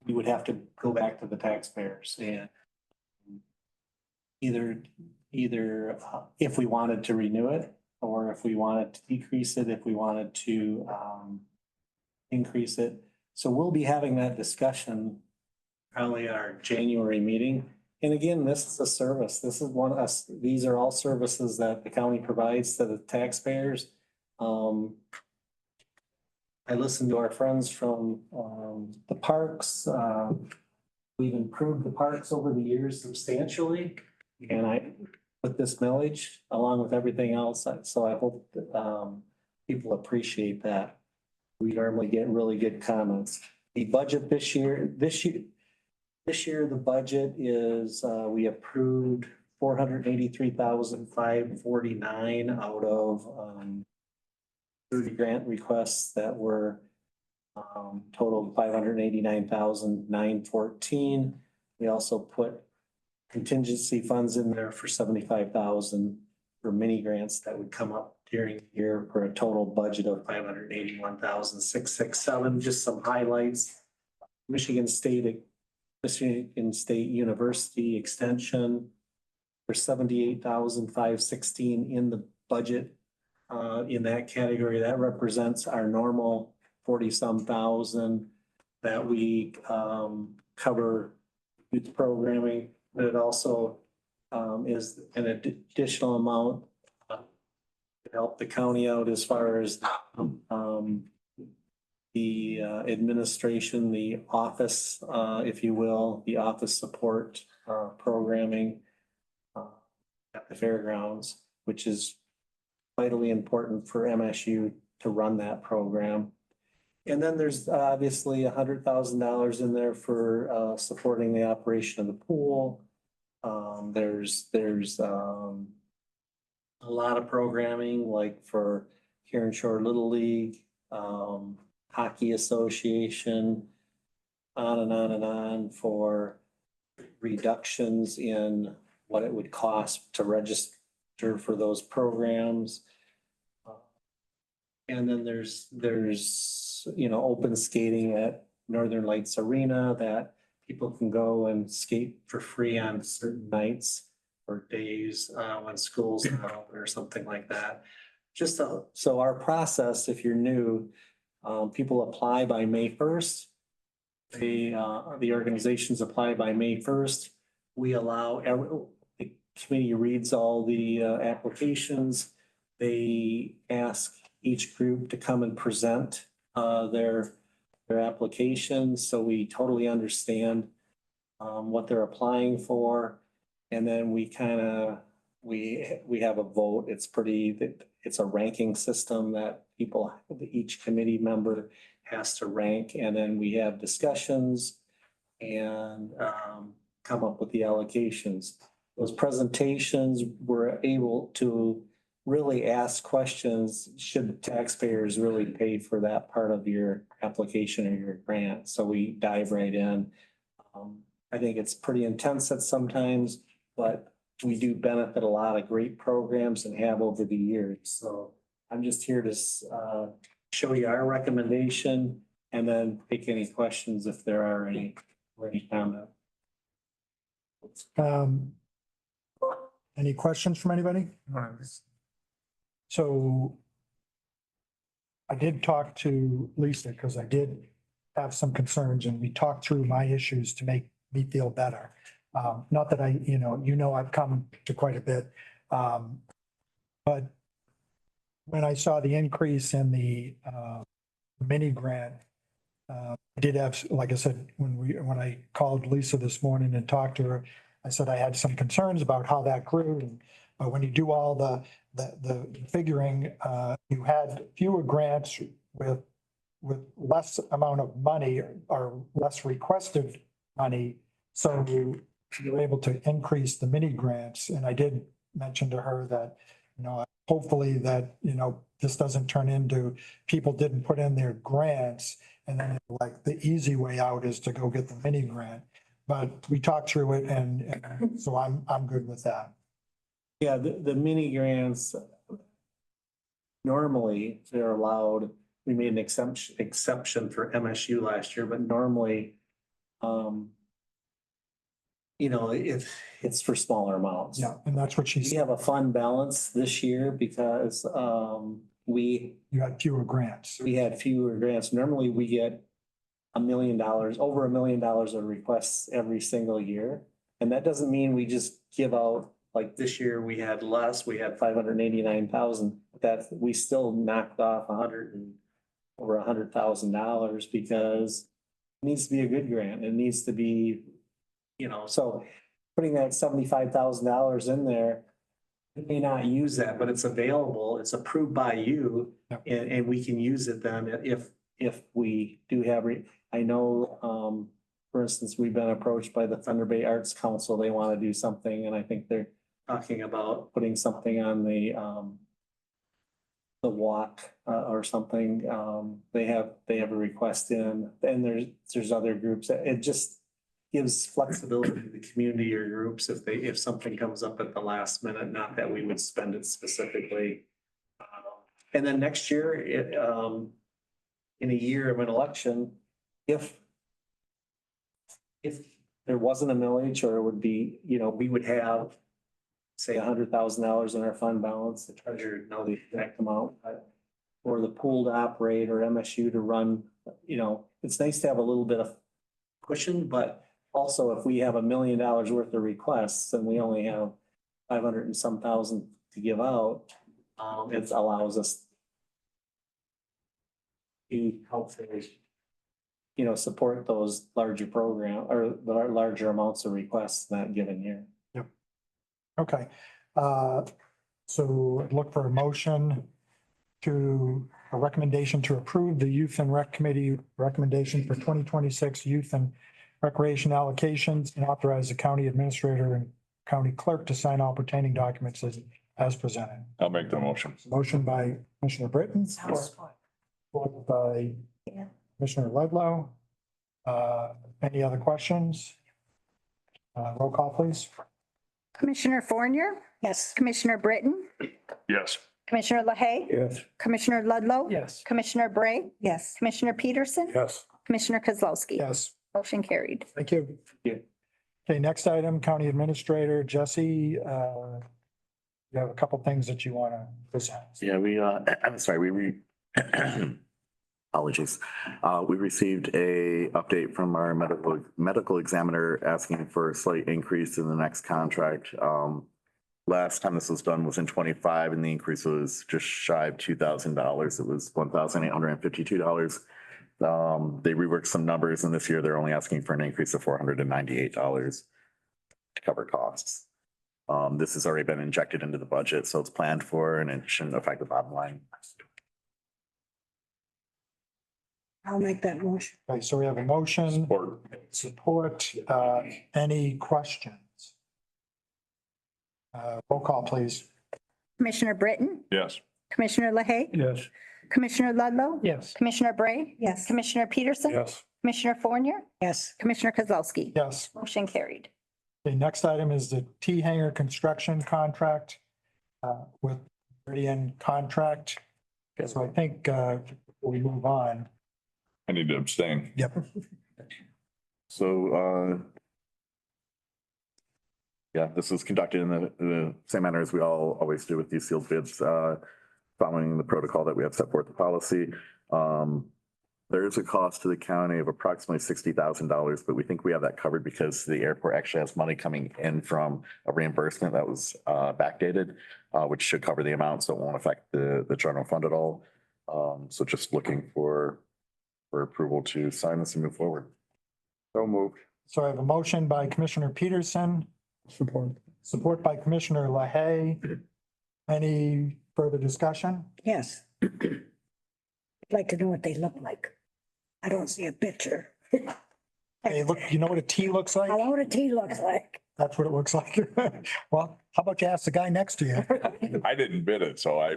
we would have to go back to the taxpayers and either if we wanted to renew it or if we wanted to decrease it, if we wanted to increase it. So we'll be having that discussion probably at our January meeting. And again, this is a service. This is these are all services that the county provides to the taxpayers. I listened to our friends from the parks. We've improved the parks over the years substantially. And with this millage, along with everything else, so I hope that people appreciate that. We normally get really good comments. The budget this year, the budget is, we approved 483,549 out of 30 grant requests that were totaled 589,914. We also put contingency funds in there for 75,000 for mini grants that would come up during the year for a total budget of 581,667. Just some highlights. Michigan State University Extension for 78,516 in the budget. In that category, that represents our normal 40-some thousand that we cover youth programming. But it also is an additional amount to help the county out as far as the administration, the office, if you will, the office support programming at the fairgrounds, which is vitally important for MSU to run that program. And then there's obviously $100,000 in there for supporting the operation of the pool. There's a lot of programming like for Karen Shore Little League, Hockey Association, on and on and on for reductions in what it would cost to register for those programs. And then there's open skating at Northern Lights Arena that people can go and skate for free on certain nights or days when school's not open or something like that. So our process, if you're new, people apply by May 1st. The organizations apply by May 1st. We allow the committee reads all the applications. they ask each group to come and present their applications, so we totally understand what they're applying for. And then we kind of, we have a vote. It's a ranking system that each committee member has to rank, and then we have discussions and come up with the allocations. Those presentations were able to really ask questions, should taxpayers really pay for that part of your application or your grant? So we dive right in. I think it's pretty intense at sometimes, but we do benefit a lot of great programs and have over the years. So I'm just here to show you our recommendation and then take any questions if there are any comment. Any questions from anybody? So I did talk to Lisa because I did have some concerns, and we talked through my issues to make me feel better. Not that I've come to quite a bit. But when I saw the increase in the mini grant, I did have, like I said, when I called Lisa this morning and talked to her, I said I had some concerns about how that grew. But when you do all the figuring, you had fewer grants with less amount of money or less requested money. So you're able to increase the mini grants. And I did mention to her that, hopefully that, this doesn't turn into people didn't put in their grants and then like the easy way out is to go get the mini grant. But we talked through it and so I'm good with that. Yeah, the mini grants, normally they're allowed, we made an exception for MSU last year, but normally, it's for smaller amounts. Yeah, and that's what she We said. have a fund balance this year because You had fewer grants. we had fewer grants. Normally we get $1 million, over $1 million of requests every single year. And that doesn't mean we just give out, like this year we had less, we had 589,000. That we still knocked off over $100,000 because it needs to be a good grant. It needs to be, so putting that $75,000 in there, we may not use that, but it's available, it's approved by you. Yep. And we can use it then if we do have, I know, for instance, we've been approached by the Thunder Bay Arts Council. They want to do something, and I think they're talking about putting something on the walk or something. They have a request in, and there's other groups. It just gives flexibility to the community or groups if something comes up at the last minute, not that we would spend it specifically. And then next year, in a year of an election, if there wasn't a millage, or it would be, we would have, say, $100,000 in our fund balance, the treasurer would know the exact amount, or the pool to operate, or MSU to run, it's nice to have a little bit of cushion, but also if we have $1 million worth of requests and we only have 500 and some thousand to give out, it allows us to help support those larger program or the larger amounts of requests in that given year. Yep. Okay. So look for a motion a recommendation to approve the Youth and Rec Committee recommendation for 2026 youth and recreation allocations and authorize the county administrator and county clerk to sign all pertaining documents as presented. I'll make the motion. Motion by Commissioner Britton, support by Commissioner Ludlow. Any other questions? Roll call, please. Commissioner Fournier? Yes. Commissioner Britton? Yes. Commissioner LaHaye? Yes. Commissioner Ludlow? Yes. Commissioner Bray? Yes. Commissioner Peterson? Yes. Commissioner Kozlowski? Yes. Motion carried. Thank you. Thank you. Okay, next item, County Administrator Jesse. You have a couple things that you want to present. Yeah, I'm sorry, apologies. We received a update from our medical examiner asking for a slight increase in the next contract. last time this was done was in 25 and the increase was just shy of $2,000. It was $1,852. They reworked some numbers and this year they're only asking for an increase of $498 to cover costs. This has already been injected into the budget, so it's planned for and it shouldn't affect the bottom line. I'll make that motion. Okay, so we have a motion, support, any questions? Roll call, please. Commissioner Britton? Yes. Commissioner LaHaye? Yes. Commissioner Ludlow? Yes. Commissioner Bray? Yes. Commissioner Peterson? Yes. Commissioner Fournier? Yes. Commissioner Kozlowski? Yes. Motion carried. The next item is the T hanger construction contract with Meridian Contract. So I think before we move on. I need to abstain. Yep. So, yeah, this was conducted in the same manner as we always do with these sealed bids, following the protocol that we have set forth in policy. There is a cost to the county of approximately $60,000, but we think we have that covered because the airport actually has money coming in from a reimbursement that was backdated, which should cover the amount, so it won't affect the general fund at all. So just looking for approval to sign this and move forward. So moved. So I have a motion by Commissioner Peterson. Support by Commissioner LaHaye. Any further discussion? Yes. I'd like to know what they look like. I don't see a picture. Hey, look, you know what a T looks like? I know what a T looks like. That's what it looks like. Well, how about you ask the guy next to you? I didn't bid it, so I,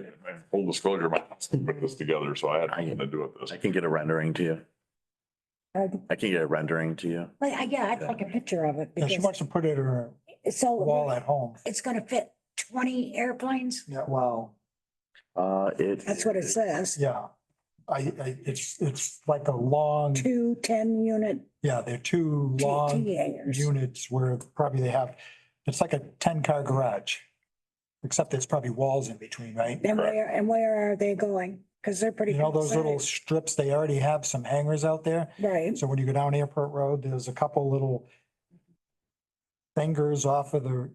full disclosure, my husband put this together, so I had nothing to do with this. I can get a rendering to you. I can get a rendering to you. Yeah, I'd like a picture of it Yeah, she because wants to put it in her it's so, wall at home. it's gonna fit 20 airplanes. Yeah, well, That's what it says. yeah. It's like a long, 2 10-unit yeah, they're two long T hangers. units where probably they have, it's like a 10-car garage. Except there's probably walls in between, right? And where are they going? Because they're pretty. You know, those good little size. strips, they already have some hangers out there. Right. So when you go down Airport Road, there's a couple little fingers off of the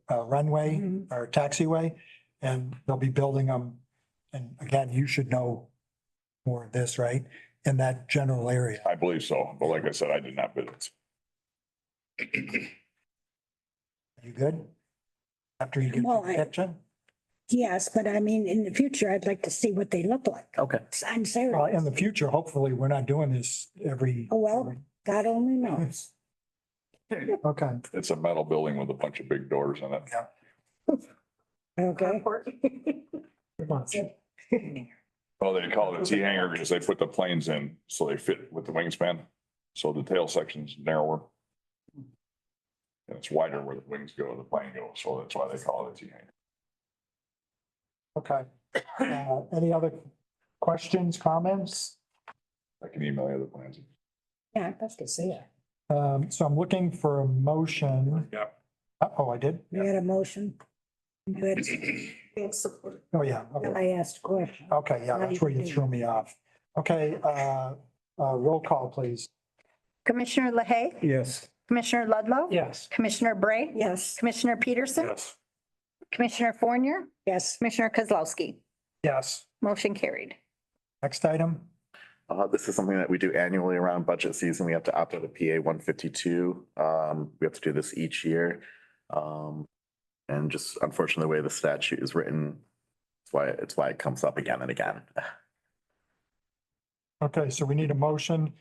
runway Mhm. or taxiway, and they'll be building them. And again, you should know more of this, right? In that general area. I believe so, but like I said, I did not bid it. You good? After you get Well, the picture? Yes, but I mean, in the future, I'd like to see what they look like. Okay. I'm Well, serious. in the future, hopefully, we're not doing this every. Oh, well, God only knows. Okay. It's a metal building with a bunch of big doors in it. Okay. Well, they call it a T hangar because they put the planes in, so they fit with the wingspan. So the tail section's narrower. And it's wider where the wings go, the plane goes, so that's why they call it a T hangar. Okay. Any other questions, comments? I can email you the plans. Yeah, I'd love to see it. So I'm looking for a motion. Yep. Oh, I did? We had a motion. Good. Oh, yeah. Okay. I asked a question. Okay, yeah, that's where you threw me off. Okay, roll call, please. Commissioner LaHaye? Yes. Commissioner Ludlow? Yes. Commissioner Bray? Yes. Commissioner Peterson? Yes. Commissioner Fournier? Yes. Commissioner Kozlowski? Yes. Motion carried. Next item. This is something that we do annually around budget season. We have to opt out of PA 152. We have to do this each year. And just unfortunately, the way the statute is written, it's why it comes up again and again. Okay, so we need a motion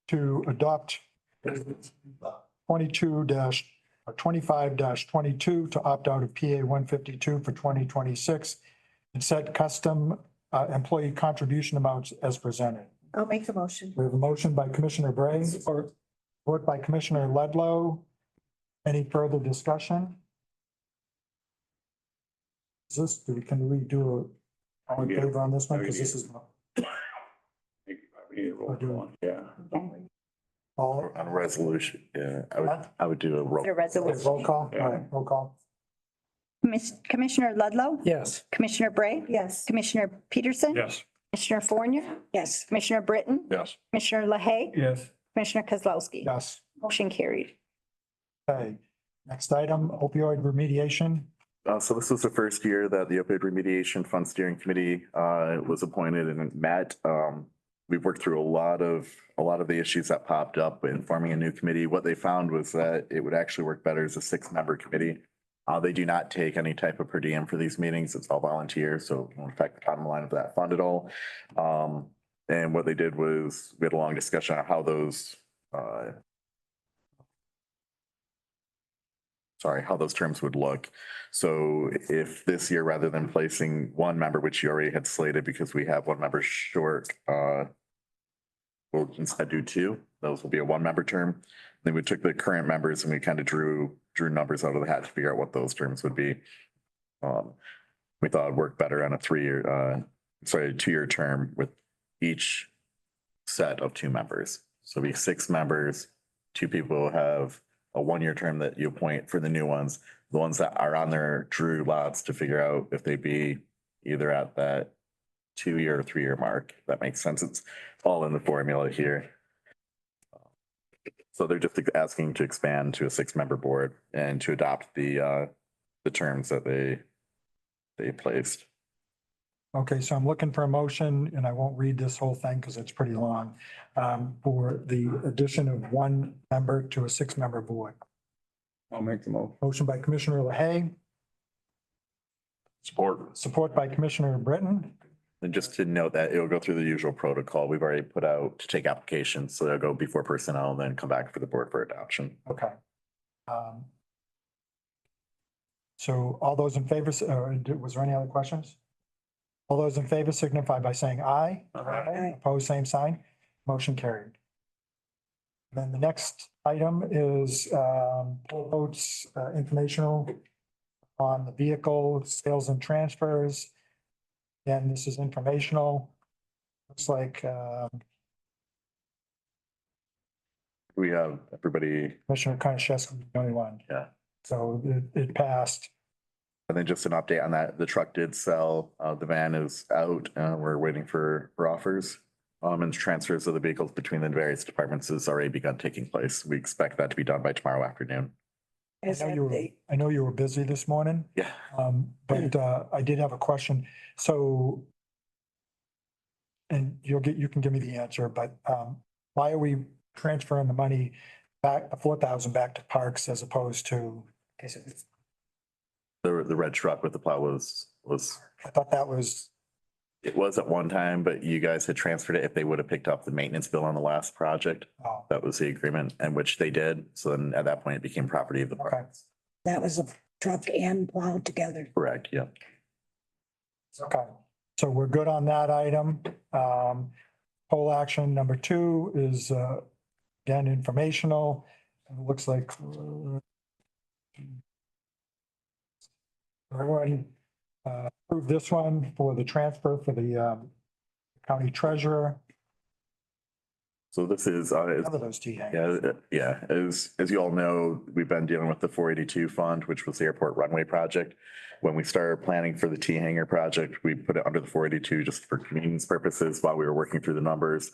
to adopt 25-22 to opt out of PA 152 for 2026 and set custom employee contribution amounts as presented. I'll make the motion. We have a motion by Commissioner Bray, support by Commissioner Ludlow. Any further discussion? Can we do a all in favor on this one? Because this is Yeah. all. On a resolution, yeah, I would do a roll. A resolution. Roll call, all right, roll call. Commissioner Ludlow? Yes. Commissioner Bray? Yes. Commissioner Peterson? Yes. Commissioner Fournier? Yes. Commissioner Britton? Yes. Commissioner LaHaye? Yes. Commissioner Kozlowski? Yes. Motion carried. Okay, Next item, opioid remediation. So this was the first year that the opioid remediation fund steering committee was appointed and met. We've worked through a lot of the issues that popped up in forming a new committee. What they found was that it would actually work better as a 6-member committee. They do not take any type of per diem for these meetings. It's all volunteer, so it won't affect the bottom line of that fund at all. And what they did was we had a long discussion on how those how those terms would look. So if this year, rather than placing 1 member, which you already had slated because we have 1 member short, we'll instead do 2. Those will be a 1-member term. Then we took the current members and we kind of drew numbers out of the hat to figure out what those terms would be. We thought it'd work better on a 2-year term with each set of 2 members. So it'll be 6 members, 2 people have a 1-year term that you appoint for the new ones. The ones that are on there drew lots to figure out if they'd be either at that 2-year or 3-year mark. If that makes sense. It's all in the formula here. So they're just asking to expand to a 6-member board and to adopt the terms that they placed. Okay, so I'm looking for a motion, and I won't read this whole thing because it's pretty long, for the addition of 1 member to a 6-member board. I'll make the motion. Motion by Commissioner LaHaye, support by Commissioner Britton. And just to note that it'll go through the usual protocol. We've already put out to take applications, so they'll go before personnel, then come back for the board for adoption. Okay. So all those in favor, was there any other questions? All those in favor signify by saying aye. Aye. Opposed, same sign. Motion carried. Then the next item is poll votes informational on the vehicle sales and transfers. Again, this is informational. Looks like We have everybody, Commissioner Konashevsky, the only one. yeah. So it passed. And then just an update on that, the truck did sell, the van is out, we're waiting for offers. And transfers of the vehicles between the various departments has already begun taking place. We expect that to be done by tomorrow afternoon. I know you were busy this morning. Yeah. But I did have a question. So, and you can give me the answer, but why are we transferring the money back, the 4,000 back to parks as opposed to? The red truck with the plow was, I thought that was, it was at one time, but you guys had transferred it if they would have picked up the maintenance bill on the last project. oh, That was the agreement, and which they did. So then at that point, it became property of the okay. park. That was a truck and plow together. Correct, yeah. Okay, so we're good on that item. Poll action number 2 is again informational. It looks like everyone approved this one for the transfer for the county treasurer. So this is, None of those T hangers. yeah, as you all know, we've been dealing with the 482 fund, which was the airport runway project. When we started planning for the T hangar project, we put it under the 482 just for convenience purposes while we were working through the numbers.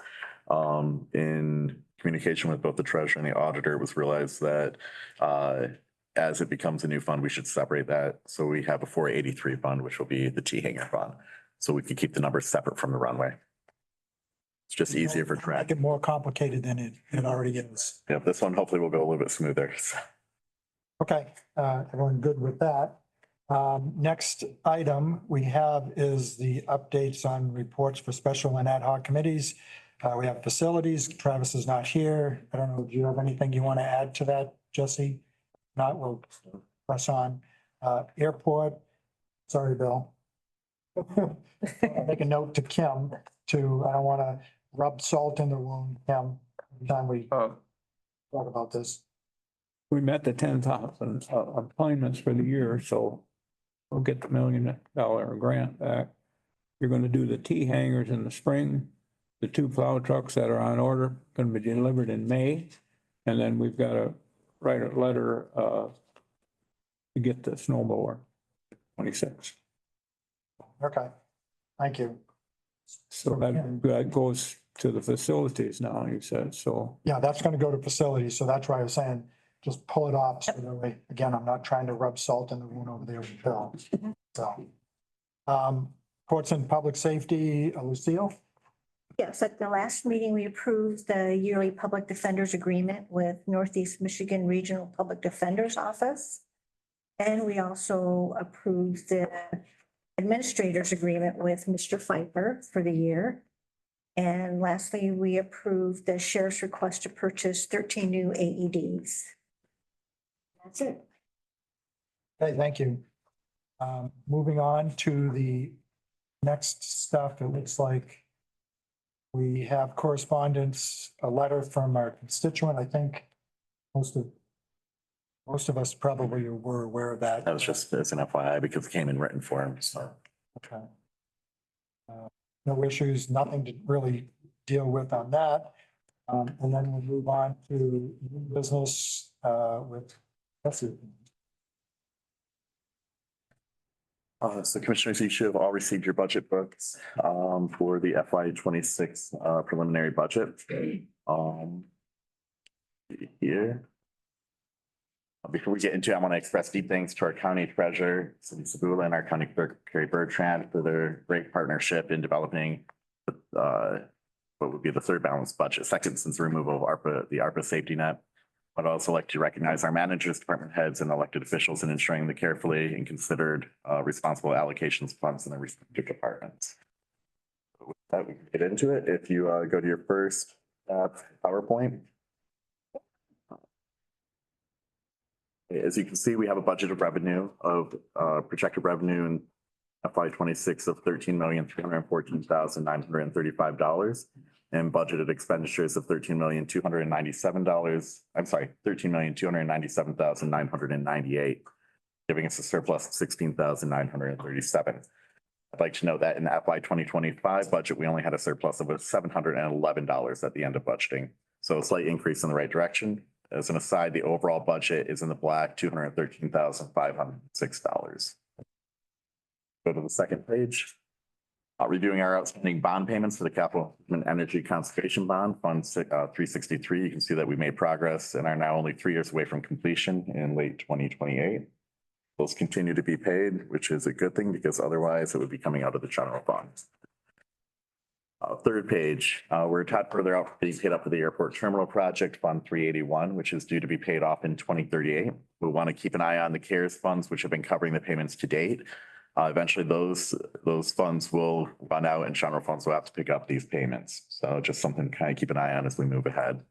In communication with both the treasurer and the auditor, it was realized that as it becomes a new fund, we should separate that. So we have a 483 fund, which will be the T hangar fund. So we can keep the numbers separate from the runway. It's just easier for track. Make it more complicated than it already is. Yeah, this one hopefully will go a little bit smoother. Okay, everyone good with that? Next item we have is the updates on reports for special and ad hoc committees. We have facilities. Travis is not here. I don't know, do you have anything you want to add to that, Jesse? Not, we'll press on. Airport, sorry, Bill. I'll make a note to Kim to, I don't want to rub salt in the wound, Kim, every time we talk about this. We met the 10,000 appointments for the year, so we'll get the $1 million grant back. You're gonna do the T hangers in the spring. The 2 plow trucks that are on order, gonna be delivered in May. And then we've got to write a letter to get the snow blower, 26. Okay, thank you. So that goes to the facilities now, you said, so. Yeah, that's going to go to facilities. So that's why I was saying just pull it off. So that way, again, I'm not trying to rub salt in the wound over there with Bill. So, courts and public safety, Lucille? Yes, at the last meeting, we approved the yearly public defenders agreement with Northeast Michigan Regional Public Defender's Office. And we also approved the administrator's agreement with Mr. Pfeiffer for the year. And lastly, we approved the sheriff's request to purchase 13 new AEDs. That's it. Okay, thank you. Moving on to the next stuff, it looks like we have correspondence, a letter from our constituent. I think most of us probably were aware of that. That was just as an FYI because it came in written form, so. Okay. No issues, nothing to really deal with on that. And then we'll move on to new business with Bessie. So Commissioners, you should have all received your budget books for the FY 26 preliminary budget. Here. Before we get into it, I want to express deep thanks to our county treasurer, Cindy Sabula, and our county clerk, Carrie Bertrand, for their great partnership in developing what would be the third balanced budget, second since the removal of the ARPA safety net. I'd also like to recognize our managers, department heads, and elected officials in ensuring the carefully and considered responsible allocations of funds in their respective departments. With that, we can get into it. If you go to your first PowerPoint. As you can see, we have a budget of revenue of projected revenue in FY 26 of $13,314,935 and budgeted expenditures of $13,297,998, giving us a surplus of $16,937. I'd like to note that in the FY 2025 budget, we only had a surplus of $711 at the end of budgeting. So a slight increase in the right direction. As an aside, the overall budget is in the black, $213,506. Go to the second page. Reviewing our outstanding bond payments for the Capital and Energy Conservation Bond, Fund 363. You can see that we made progress and are now only 3 years away from completion in late 2028. Those continue to be paid, which is a good thing because otherwise it would be coming out of the general fund. Third page, we're a tad further out being paid up for the airport terminal project, Fund 381, which is due to be paid off in 2038. We want to keep an eye on the CARES funds, which have been covering the payments to date. Eventually, those funds will run out and general funds will have to pick up these payments. So just something to kind of keep an eye on as we move ahead.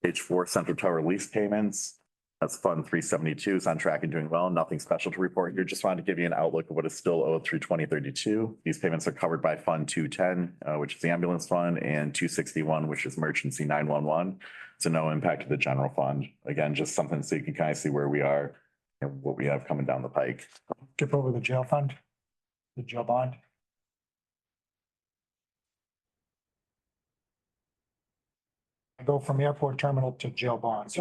Page 4, Central Tower lease payments. That's Fund 372 is on track and doing well. Nothing special to report here. Just wanted to give you an outlook of what is still owed through 2032. These payments are covered by Fund 210, which is the ambulance fund, and 261, which is emergency 911. So no impact to the general fund. Again, just something so you can kind of see where we are and what we have coming down the pike. Skip over the jail fund, the jail bond. Go from airport terminal to jail bonds.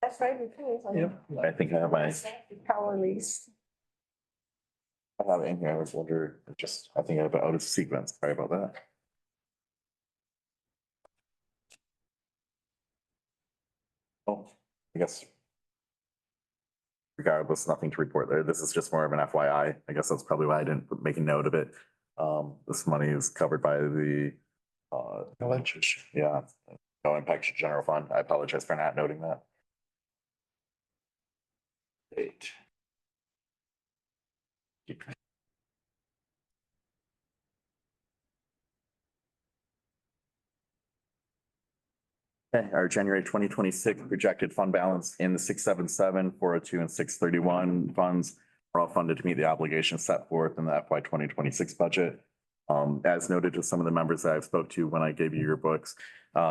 That's right. I think I have Power lease. I have it in here. I was wondering, I think I have it out of sequence. Sorry about that. Oh, I guess. Regardless, nothing to report there. This is just more of an FYI. I guess that's probably why I didn't make a note of it. This money is covered by the village. Yeah, no impact to general fund. I apologize for not noting that. 8. Okay, our January 2026 projected fund balance in the 677, 402, and 631 funds are all funded to meet the obligations set forth in the FY 2026 budget. As noted to some of the members that I've spoke to when I gave you your books,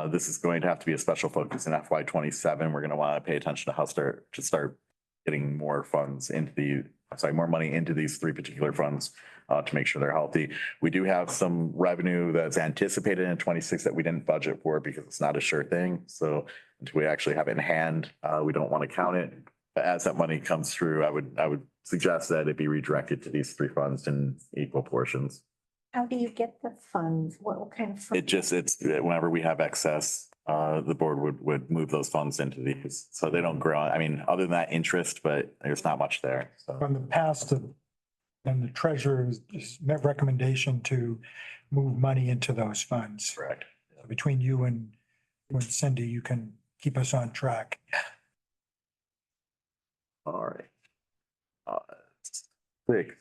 this is going to have to be a special focus in FY 27. We're going to want to pay attention to how to start getting more funds into more money into these 3 particular funds to make sure they're healthy. We do have some revenue that's anticipated in 26 that we didn't budget for because it's not a sure thing. So until we actually have it in hand, we don't want to count it. But as that money comes through, I would suggest that it be redirected to these 3 funds in equal portions. How do you get the funds? What kind of? It just, it's whenever we have excess, the board would move those funds into these. So they don't grow. I mean, other than that interest, but there's not much there. So From the past, and the treasurer's recommendation to move money into those funds. correct. Between you and Cindy, you can keep us on track. All right. Six.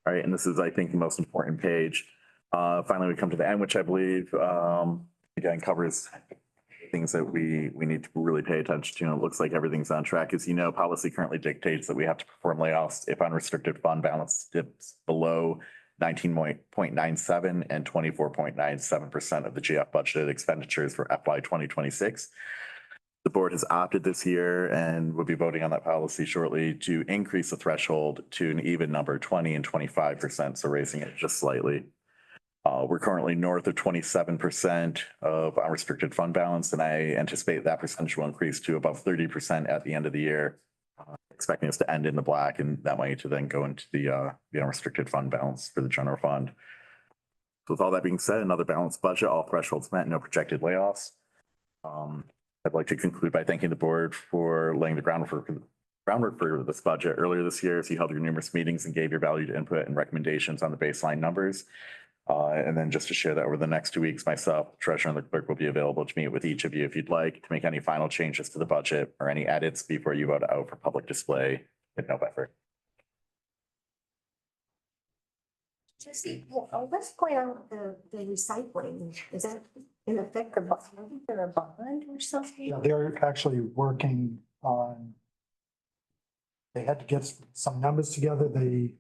All right, and this is, I think, the most important page. Finally, we come to the end, which I believe, again, covers things that we need to really pay attention to. And it looks like everything's on track. As you know, policy currently dictates that we have to perform layoffs if unrestricted fund balance dips below 19.97 and 24.97% of the GF budgeted expenditures for FY 2026. The board has opted this year and will be voting on that policy shortly to increase the threshold to an even number, 20 and 25%, so raising it just slightly. We're currently north of 27% of unrestricted fund balance, and I anticipate that percentage will increase to above 30% at the end of the year, expecting us to end in the black and that money to then go into the unrestricted fund balance for the general fund. So with all that being said, another balanced budget, all thresholds met, no projected layoffs. I'd like to conclude by thanking the board for laying the groundwork for this budget. Earlier this year, as you held your numerous meetings and gave your valued input and recommendations on the baseline numbers. And then just to share that over the next 2 weeks, myself, the treasurer and the clerk will be available to meet with each of you if you'd like to make any final changes to the budget or any edits before you vote out for public display in November. Jesse, what's going on with the recycling? Is that in effect a bond or a bond or something? Yeah, they're actually working on, they had to get some numbers together. They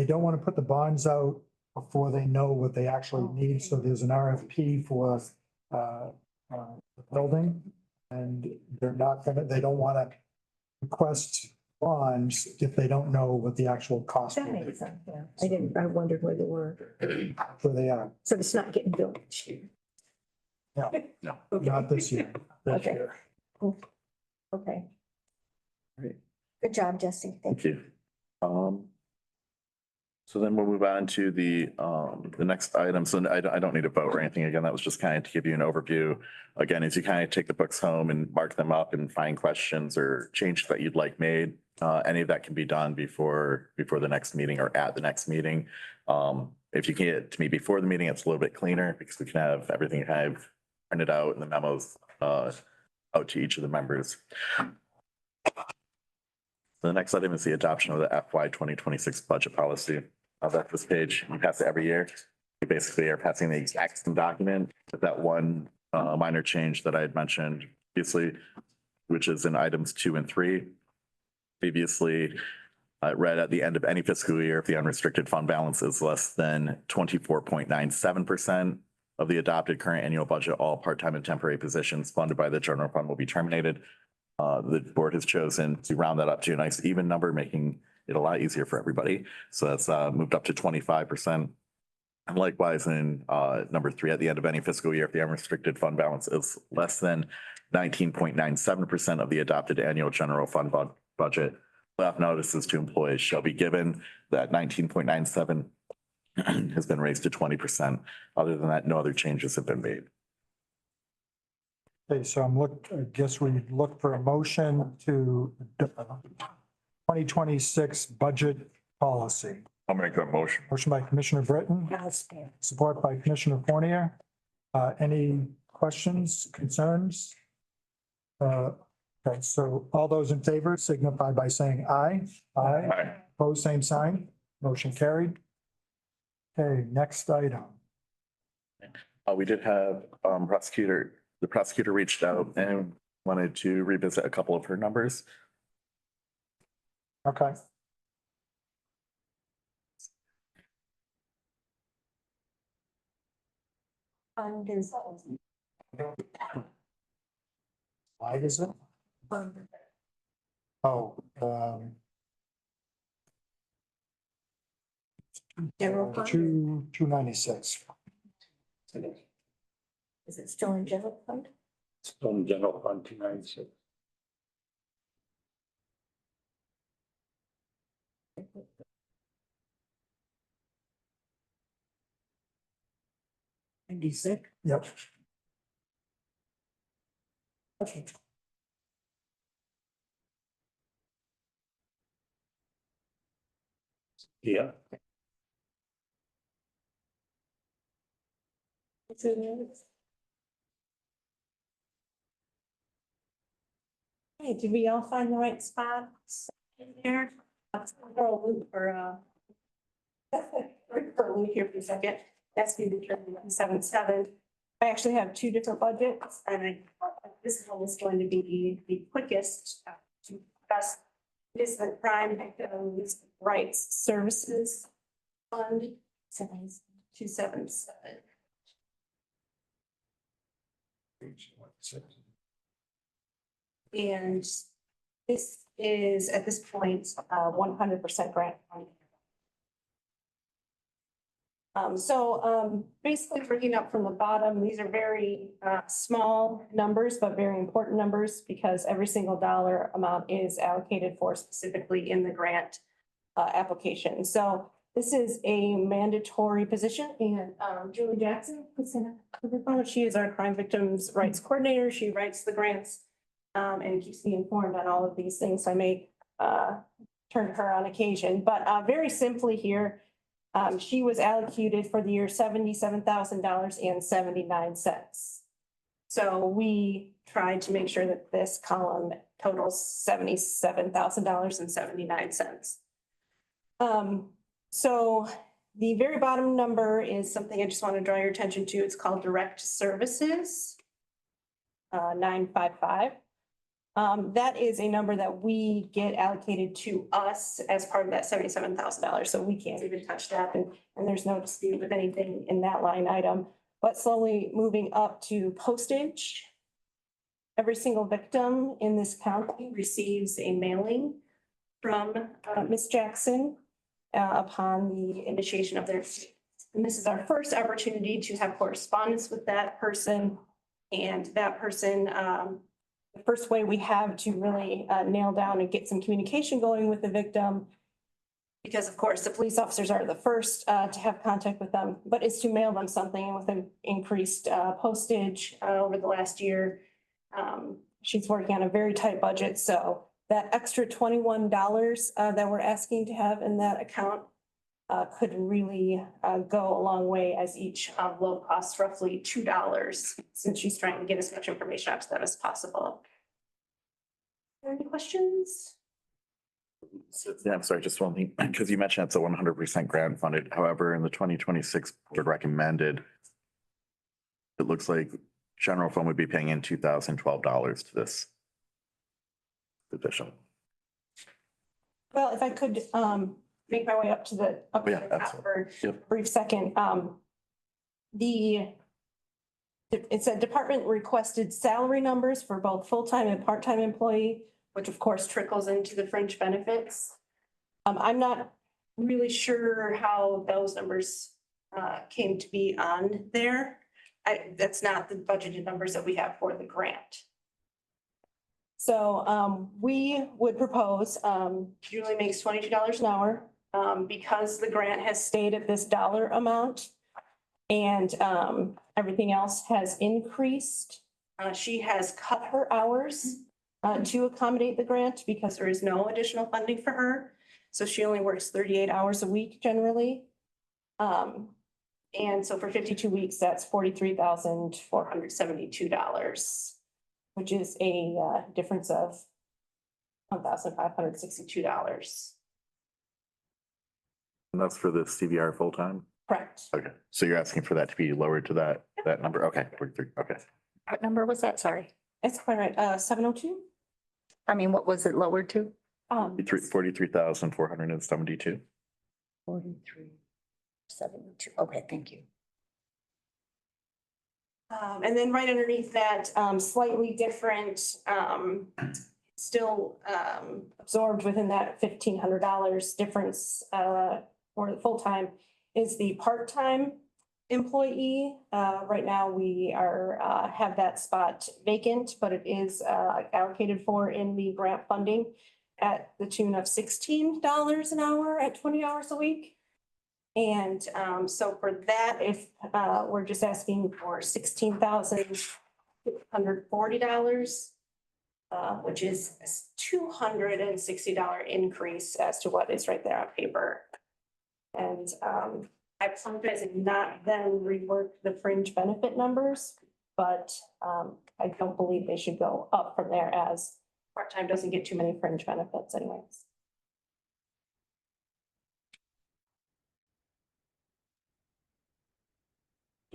don't want to put the bonds out before they know what they actually need. So there's an RFP for the building. And they don't want to request bonds if they don't know what the actual cost That will be. makes sense, yeah. I wondered where they were. So they are, So it's not getting built this year. no, No. not this year. This Okay. year. Okay. Great. Good job, Jesse. Thank Thank you. So then we'll move on to the next item. So I don't need a vote or anything. Again, that was just kind of to give you an overview. Again, as you kind of take the books home and mark them up and find questions or changes that you'd like made, any of that can be done before the next meeting or at the next meeting. If you can get it to me before the meeting, it's a little bit cleaner because we can have everything kind of printed out and the memos out to each of the members. The next item is the adoption of the FY 2026 budget policy. That's this page. We pass it every year. We basically are passing the exact same document with that one minor change that I had mentioned previously, which is in items 2 and 3. Previously, read at the end of any fiscal year, if the unrestricted fund balance is less than 24.97% of the adopted current annual budget, all part-time and temporary positions funded by the general fund will be terminated. The board has chosen to round that up to a nice even number, making it a lot easier for everybody. So that's moved up to 25%. And likewise, in number 3, at the end of any fiscal year, if the unrestricted fund balance is less than 19.97% of the adopted annual general fund budget, layoff notices to employees shall be given. That 19.97 has been raised to 20%. Other than that, no other changes have been made. Okay, so I guess we look for a motion to 2026 budget policy. I'll make that motion. Motion by Commissioner Britton, you. support by Commissioner Fournier. Any questions, concerns? Okay, so all those in favor signify by saying aye. Aye. Opposed, same sign. Motion carried. Okay, next item. We did have the prosecutor reached out and wanted to revisit a couple of her numbers. Okay. Fund is. Why is it? Oh, General fund? 296. Is it still in general fund? Still in general fund 296. 96. Yep. Okay. Yeah. Hey, did we all find the right spots in here? Let's go loop for a loop here for a second. That's gonna be 7.7. I actually have two different budgets and this one is going to be the quickest to discuss. This is the Crime Victims' Rights Services Fund, 277. And this is at this point, 100% grant funding. Basically breaking up from the bottom, these are very small numbers, but very important numbers because every single dollar amount is allocated for specifically in the grant application. So this is a mandatory position and Julie Jackson, she is our Crime Victims' Rights Coordinator. She writes the grants and keeps me informed on all of these things. So I may turn to her on occasion, but very simply here, she was allocated for the year $77,000.79. So we tried to make sure that this column totals $77,000.79. So the very bottom number is something I just want to draw your attention to. It's called direct services, 955. That is a number that we get allocated to us as part of that $77,000. So we can't even touch that and there's no dispute with anything in that line item. But slowly moving up to postage. Every single victim in this county receives a mailing from Ms. Jackson upon the initiation of their. And this is our first opportunity to have correspondence with that person. And that person, the first way we have to really nail down and get some communication going with the victim, because of course the police officers are the first to have contact with them, but is to mail them something with an increased postage over the last year. She's working on a very tight budget, so that extra $21 that we're asking to have in that account could really go a long way, as each envelope costs roughly $2, since she's trying to get as much information out to them as possible. Are there any questions? Yeah, I'm sorry, just one thing, because you mentioned it's a 100% grant funded. However, in the 2026 board recommended, it looks like general fund would be paying in $2,012 to this position. Well, if I could make my way up to the Yeah, top for a Yep. brief second. It's a department requested salary numbers for both full-time and part-time employee, which of course trickles into the fringe benefits. I'm not really sure how those numbers came to be on there. That's not the budgeted numbers that we have for the grant. So we would propose, Julie makes $22 an hour because the grant has stayed at this dollar amount and everything else has increased. She has cut her hours to accommodate the grant because there is no additional funding for her. So she only works 38 hours a week generally. And so for 52 weeks, that's $43,472, which is a difference of $1,562. And that's for the CVR full-time? Correct. Okay, so you're asking for that to be lowered to that number? Okay, 43, okay. What number was that? Sorry. It's quite right. 702. I mean, what was it lowered to? 43,472. 43,72. Okay, thank you. And then right underneath that, slightly different, still absorbed within that $1,500 difference for the full-time is the part-time employee. Right now, we are have that spot vacant, but it is allocated for in the grant funding at the tune of $16 an hour at 20 hours a week. And so for that, if we're just asking for $16,640, which is a $260 increase as to what is right there on paper. And I apologize if not then rework the fringe benefit numbers, but I don't believe they should go up from there as part-time doesn't get too many fringe benefits anyways.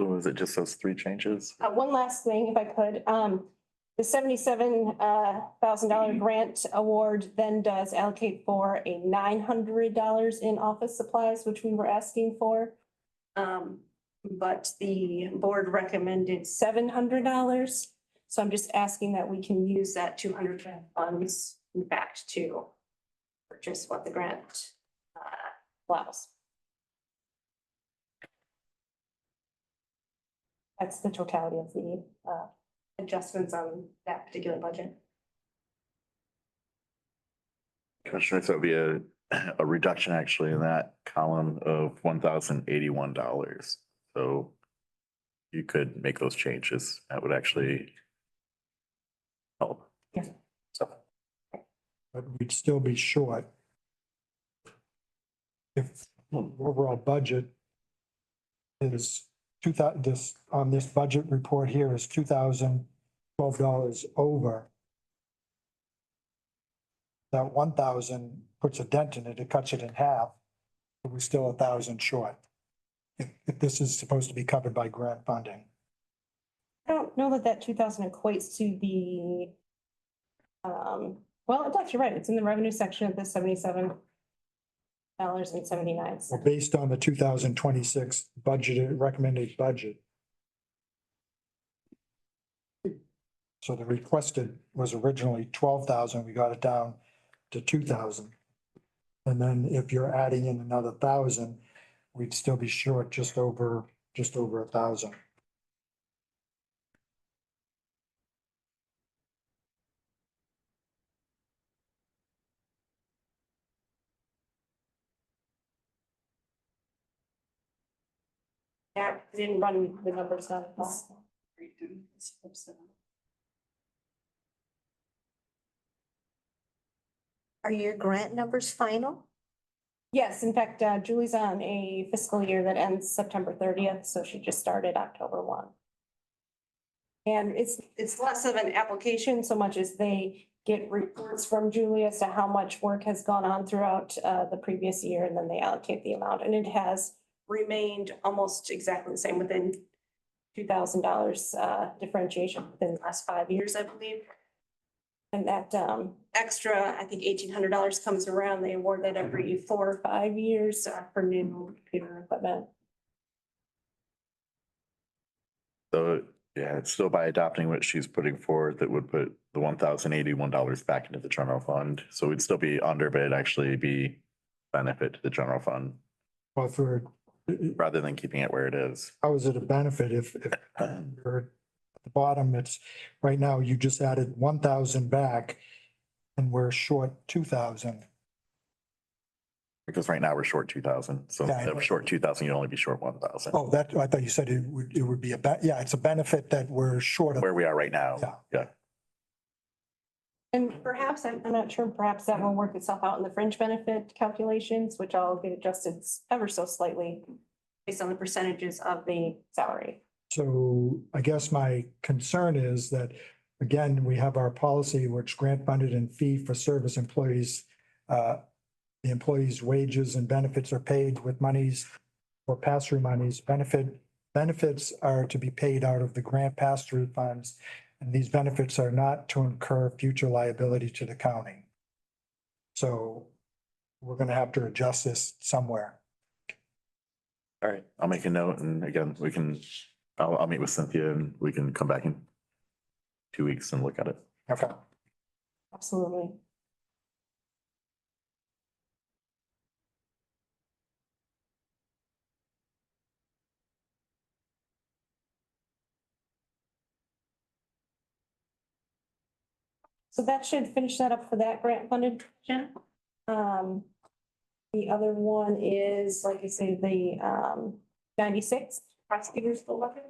So is it just those three changes? One last thing, if I could, the $77,000 grant award then does allocate for a $900 in office supplies, which we were asking for. But the board recommended $700. So I'm just asking that we can use that 200 funds in fact to purchase what the grant allows. That's the totality of the adjustments on that particular budget. Commissioner, so it'd be a reduction actually in that column of $1,081. So you could make those changes. That would actually help. Yeah. So. But we'd still be short. If overall budget is on this budget report here is $2,012 over. That 1,000 puts a dent in it, it cuts it in half, but we're still 1,000 short. If this is supposed to be covered by grant funding. I don't know that 2,000 equates to the, well, it does, you're right, it's in the revenue section of the $77.79. Well, based on the 2026 budgeted, recommended budget. So the requested was originally 12,000, we got it down to 2,000. And then if you're adding in another 1,000, we'd still be short just over 1,000. Yeah, I didn't run the numbers on this. Are your grant numbers final? Yes, in fact, Julie's on a fiscal year that ends September 30th, so she just started October 1. And it's less of an application so much as they get reports from Julie as to how much work has gone on throughout the previous year, and then they allocate the amount, and it has remained almost exactly the same within $2,000 differentiation within the last 5 years, I believe. And that extra, I think $1,800 comes around, they award that every 4 or 5 years for new computer equipment. So, yeah, it's still by adopting what she's putting forward that would put the $1,081 back into the general fund. So we'd still be under, but it'd actually be benefit to the general fund Well, for, rather than keeping it where it is. how is it a benefit if you're at the bottom, it's, right now, you just added 1,000 back and we're short 2,000. Because right now we're short 2,000. So Yeah, I instead know. of short 2,000, you'd only be short 1,000. Oh, that, I thought you said it would be yeah, it's a benefit that we're short of. Where we are right now. Yeah. Yeah. And perhaps, I'm not sure, perhaps that will work itself out in the fringe benefit calculations, which all get adjusted ever so slightly based on the percentages of the salary. So I guess my concern is that, again, we have our policy which grant funded and fee for service employees. The employees' wages and benefits are paid with monies or pass-through monies. Benefits are to be paid out of the grant pass-through funds. And these benefits are not to incur future liability to the county. So we're gonna have to adjust this somewhere. All right, I'll make a note and again, I'll meet with Cynthia and we can come back in 2 weeks and look at it. Okay. Absolutely. So that should finish that up for that grant funded, Jen. The other one is, like I say, the 96 prosecutors beloved.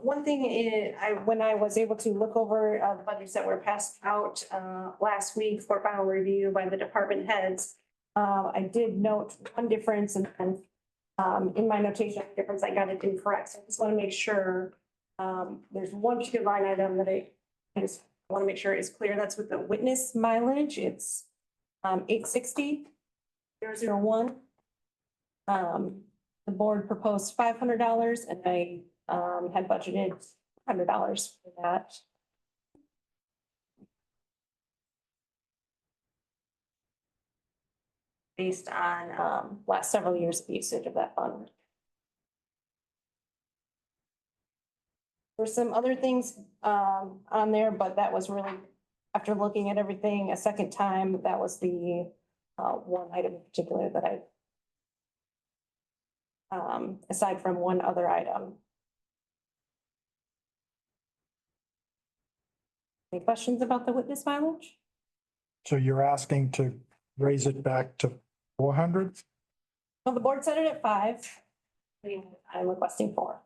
One thing is, when I was able to look over the budgets that were passed out last week for final review by the department heads, I did note one difference and in my notation, difference, I got it incorrect. So I just want to make sure there's one particular line item that I just want to make sure is clear. That's with the witness mileage. It's 860,001. The board proposed $500 and I had budgeted $100 for that. Based on last several years of usage of that fund. There's some other things on there, but that was really, after looking at everything a second time, that was the one item in particular that I, aside from one other item. Any questions about the witness mileage? So you're asking to raise it back to 400? Well, the board set it at 5. I'm requesting 4.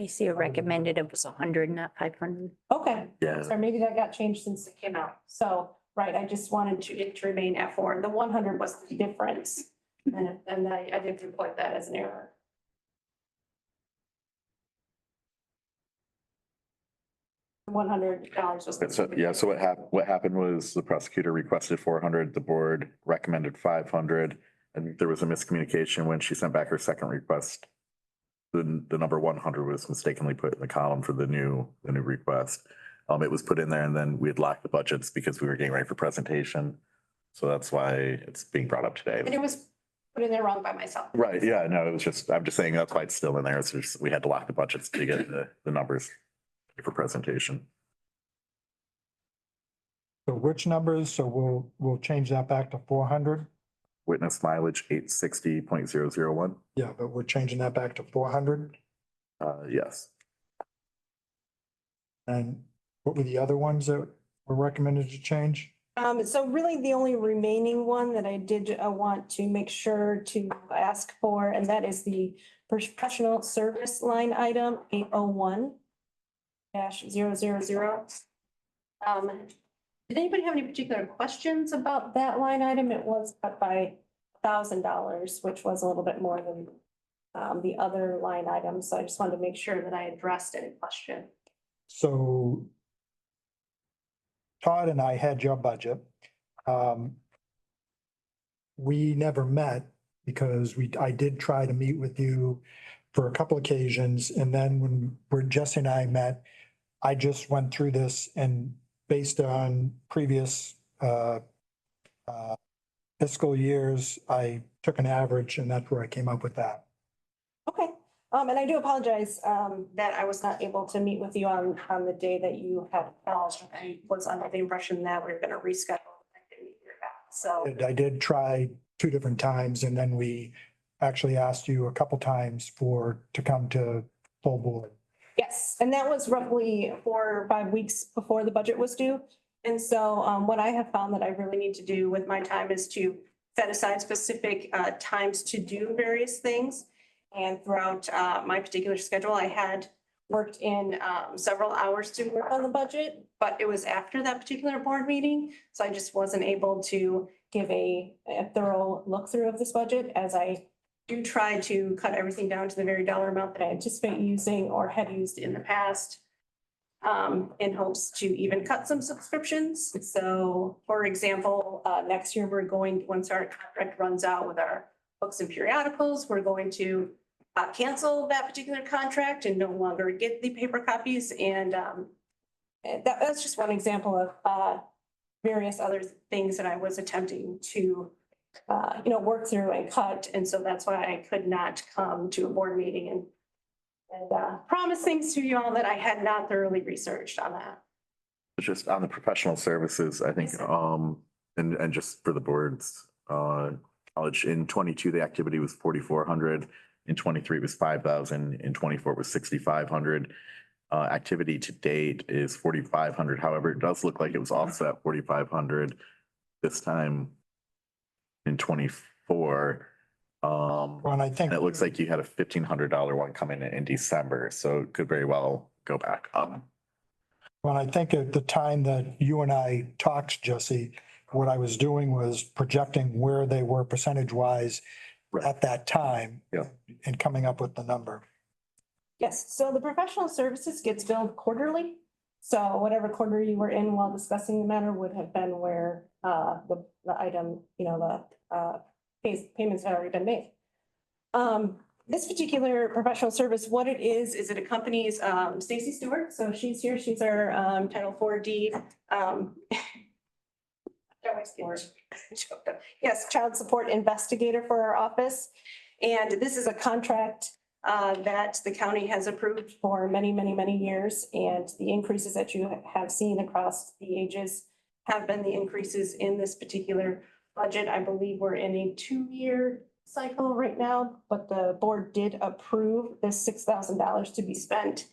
I see a recommended it was 100, not 500. Okay. Yeah. So maybe that got changed since it came out. So, right, I just wanted it to remain at 4. The 100 was the difference. And I did report that as an error. $100 was. So, yeah, so what happened was the prosecutor requested 400, the board recommended 500. And there was a miscommunication when she sent back her second request. The number 100 was mistakenly put in the column for the new request. It was put in there and then we had locked the budgets because we were getting ready for presentation. So that's why it's being brought up today. And it was put in there wrong by myself. Right, yeah, no, it was just, I'm just saying that's why it's still in there. It's just, we had to lock the budgets to get the numbers for presentation. So which numbers? So we'll change that back to 400? Witness mileage 860.001. Yeah, but we're changing that back to 400. Yes. And what were the other ones that were recommended to change? So really the only remaining one that I did want to make sure to ask for, and that is the professional service line item 801-000. Did anybody have any particular questions about that line item? It was cut by $1,000, which was a little bit more than the other line items. So I just wanted to make sure that I addressed any question. So Todd and I had your budget. We never met because I did try to meet with you for a couple occasions. And then when Jesse and I met, I just went through this and based on previous fiscal years, I took an average and that's where I came up with that. Okay, and I do apologize that I was not able to meet with you on the day that you had called. I was under the impression that we were gonna reschedule. I didn't hear back. So, I did try 2 different times and then we actually asked you a couple times to come to full board. yes, and that was roughly 4 or 5 weeks before the budget was due. And so what I have found that I really need to do with my time is to set aside specific times to do various things. And throughout my particular schedule, I had worked in several hours to work on the budget, but it was after that particular board meeting. So I just wasn't able to give a thorough look through of this budget, as I do try to cut everything down to the very dollar amount that I anticipate using or had used in the past, in hopes to even cut some subscriptions. So for example, next year once our contract runs out with our books and periodicals, we're going to cancel that particular contract and no longer get the paper copies. And that's just one example of various other things that I was attempting to work through and cut. And so that's why I could not come to a board meeting and promise things to you all that I had not thoroughly researched on that. Just on the professional services, I think, and just for the board's College. In 22, the activity was 4,400. In 23, it was 5,000. In 24, it was 6,500. Activity to date is 4,500. However, it does look like it was offset 4,500 this time in 24. And I think. And it looks like you had a $1,500 one come in December, so it could very well go back up. Well, I think at the time that you and I talked, Jesse, what I was doing was projecting where they were percentage wise at that time. Yeah. And coming up with the number. Yes, so the professional services gets billed quarterly. So whatever quarter you were in while discussing the matter would have been where the item, the payments had already been made. This particular professional service, what it is it accompanies Stacy Stewart. So she's here, she's our Title IV-D. Yes, child support investigator for our office. And this is a contract that the county has approved for many, many, many years. And the increases that you have seen across the ages have been the increases in this particular budget. I believe we're in a 2-year cycle right now, but the board did approve this $6,000 to be spent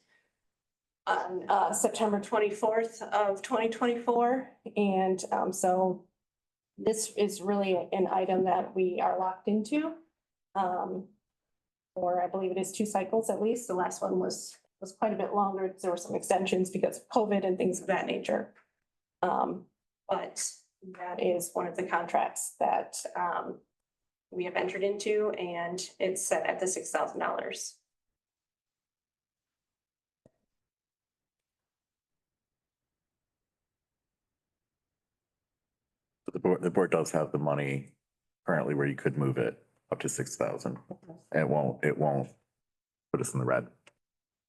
on September 24th of 2024. And so this is really an item that we are locked into. Or I believe it is 2 cycles at least. The last one was quite a bit longer. There were some extensions because of COVID and things of that nature. But that is one of the contracts that we have entered into, and it's set at the $6,000. The board does have the money currently where you could move it up to 6,000. It won't put us in the red.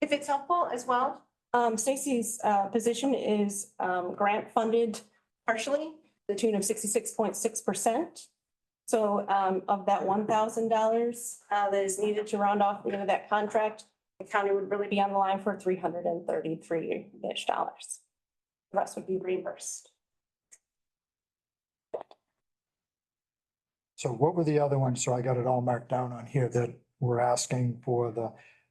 If it's helpful as well, Stacy's position is grant funded partially, the tune of 66.6%. So of that $1,000 that is needed to round off the end of that contract, the county would really be on the line for $333-ish. The rest would be reimbursed. So what were the other ones? So I got it all marked down on here that we're asking for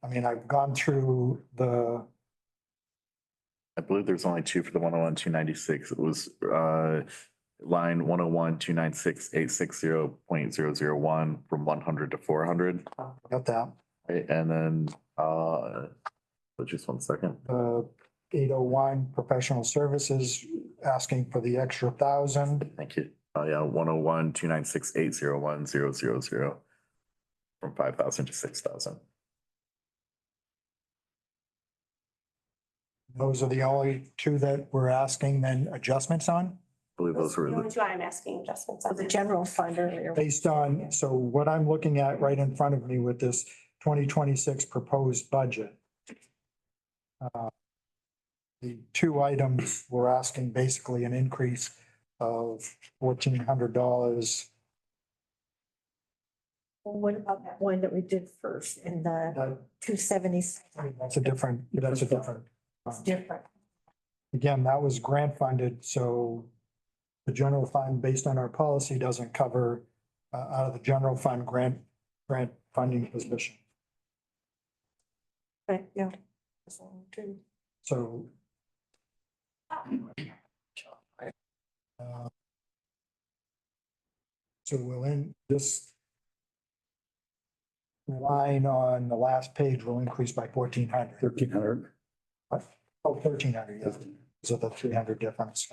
I've gone through I believe there's only 2 for the 101-296. It was line 101-296-860.001 from 100 to 400. got that. Right, and then just 1 second. 801 professional services, asking for the extra 1,000. Thank you. Yeah, 101-296-801.000 from 5,000 to 6,000. Those are the only 2 that we're asking then adjustments on? I believe those were The only 2 I'm asking adjustments on. The general fund earlier. Based on, so what I'm looking at right in front of me with this 2026 proposed budget. The 2 items, we're asking basically an increase of $1,400. What about that one that we did first in the 270? That's a different. It's different. Again, that was grant funded, so the general fund, based on our policy, doesn't cover out of the general fund grant funding position. Okay, yeah. So. So we'll end this line on the last page will increase by 1,400. 1,300. Oh, 1,300, yes. So the 300 difference.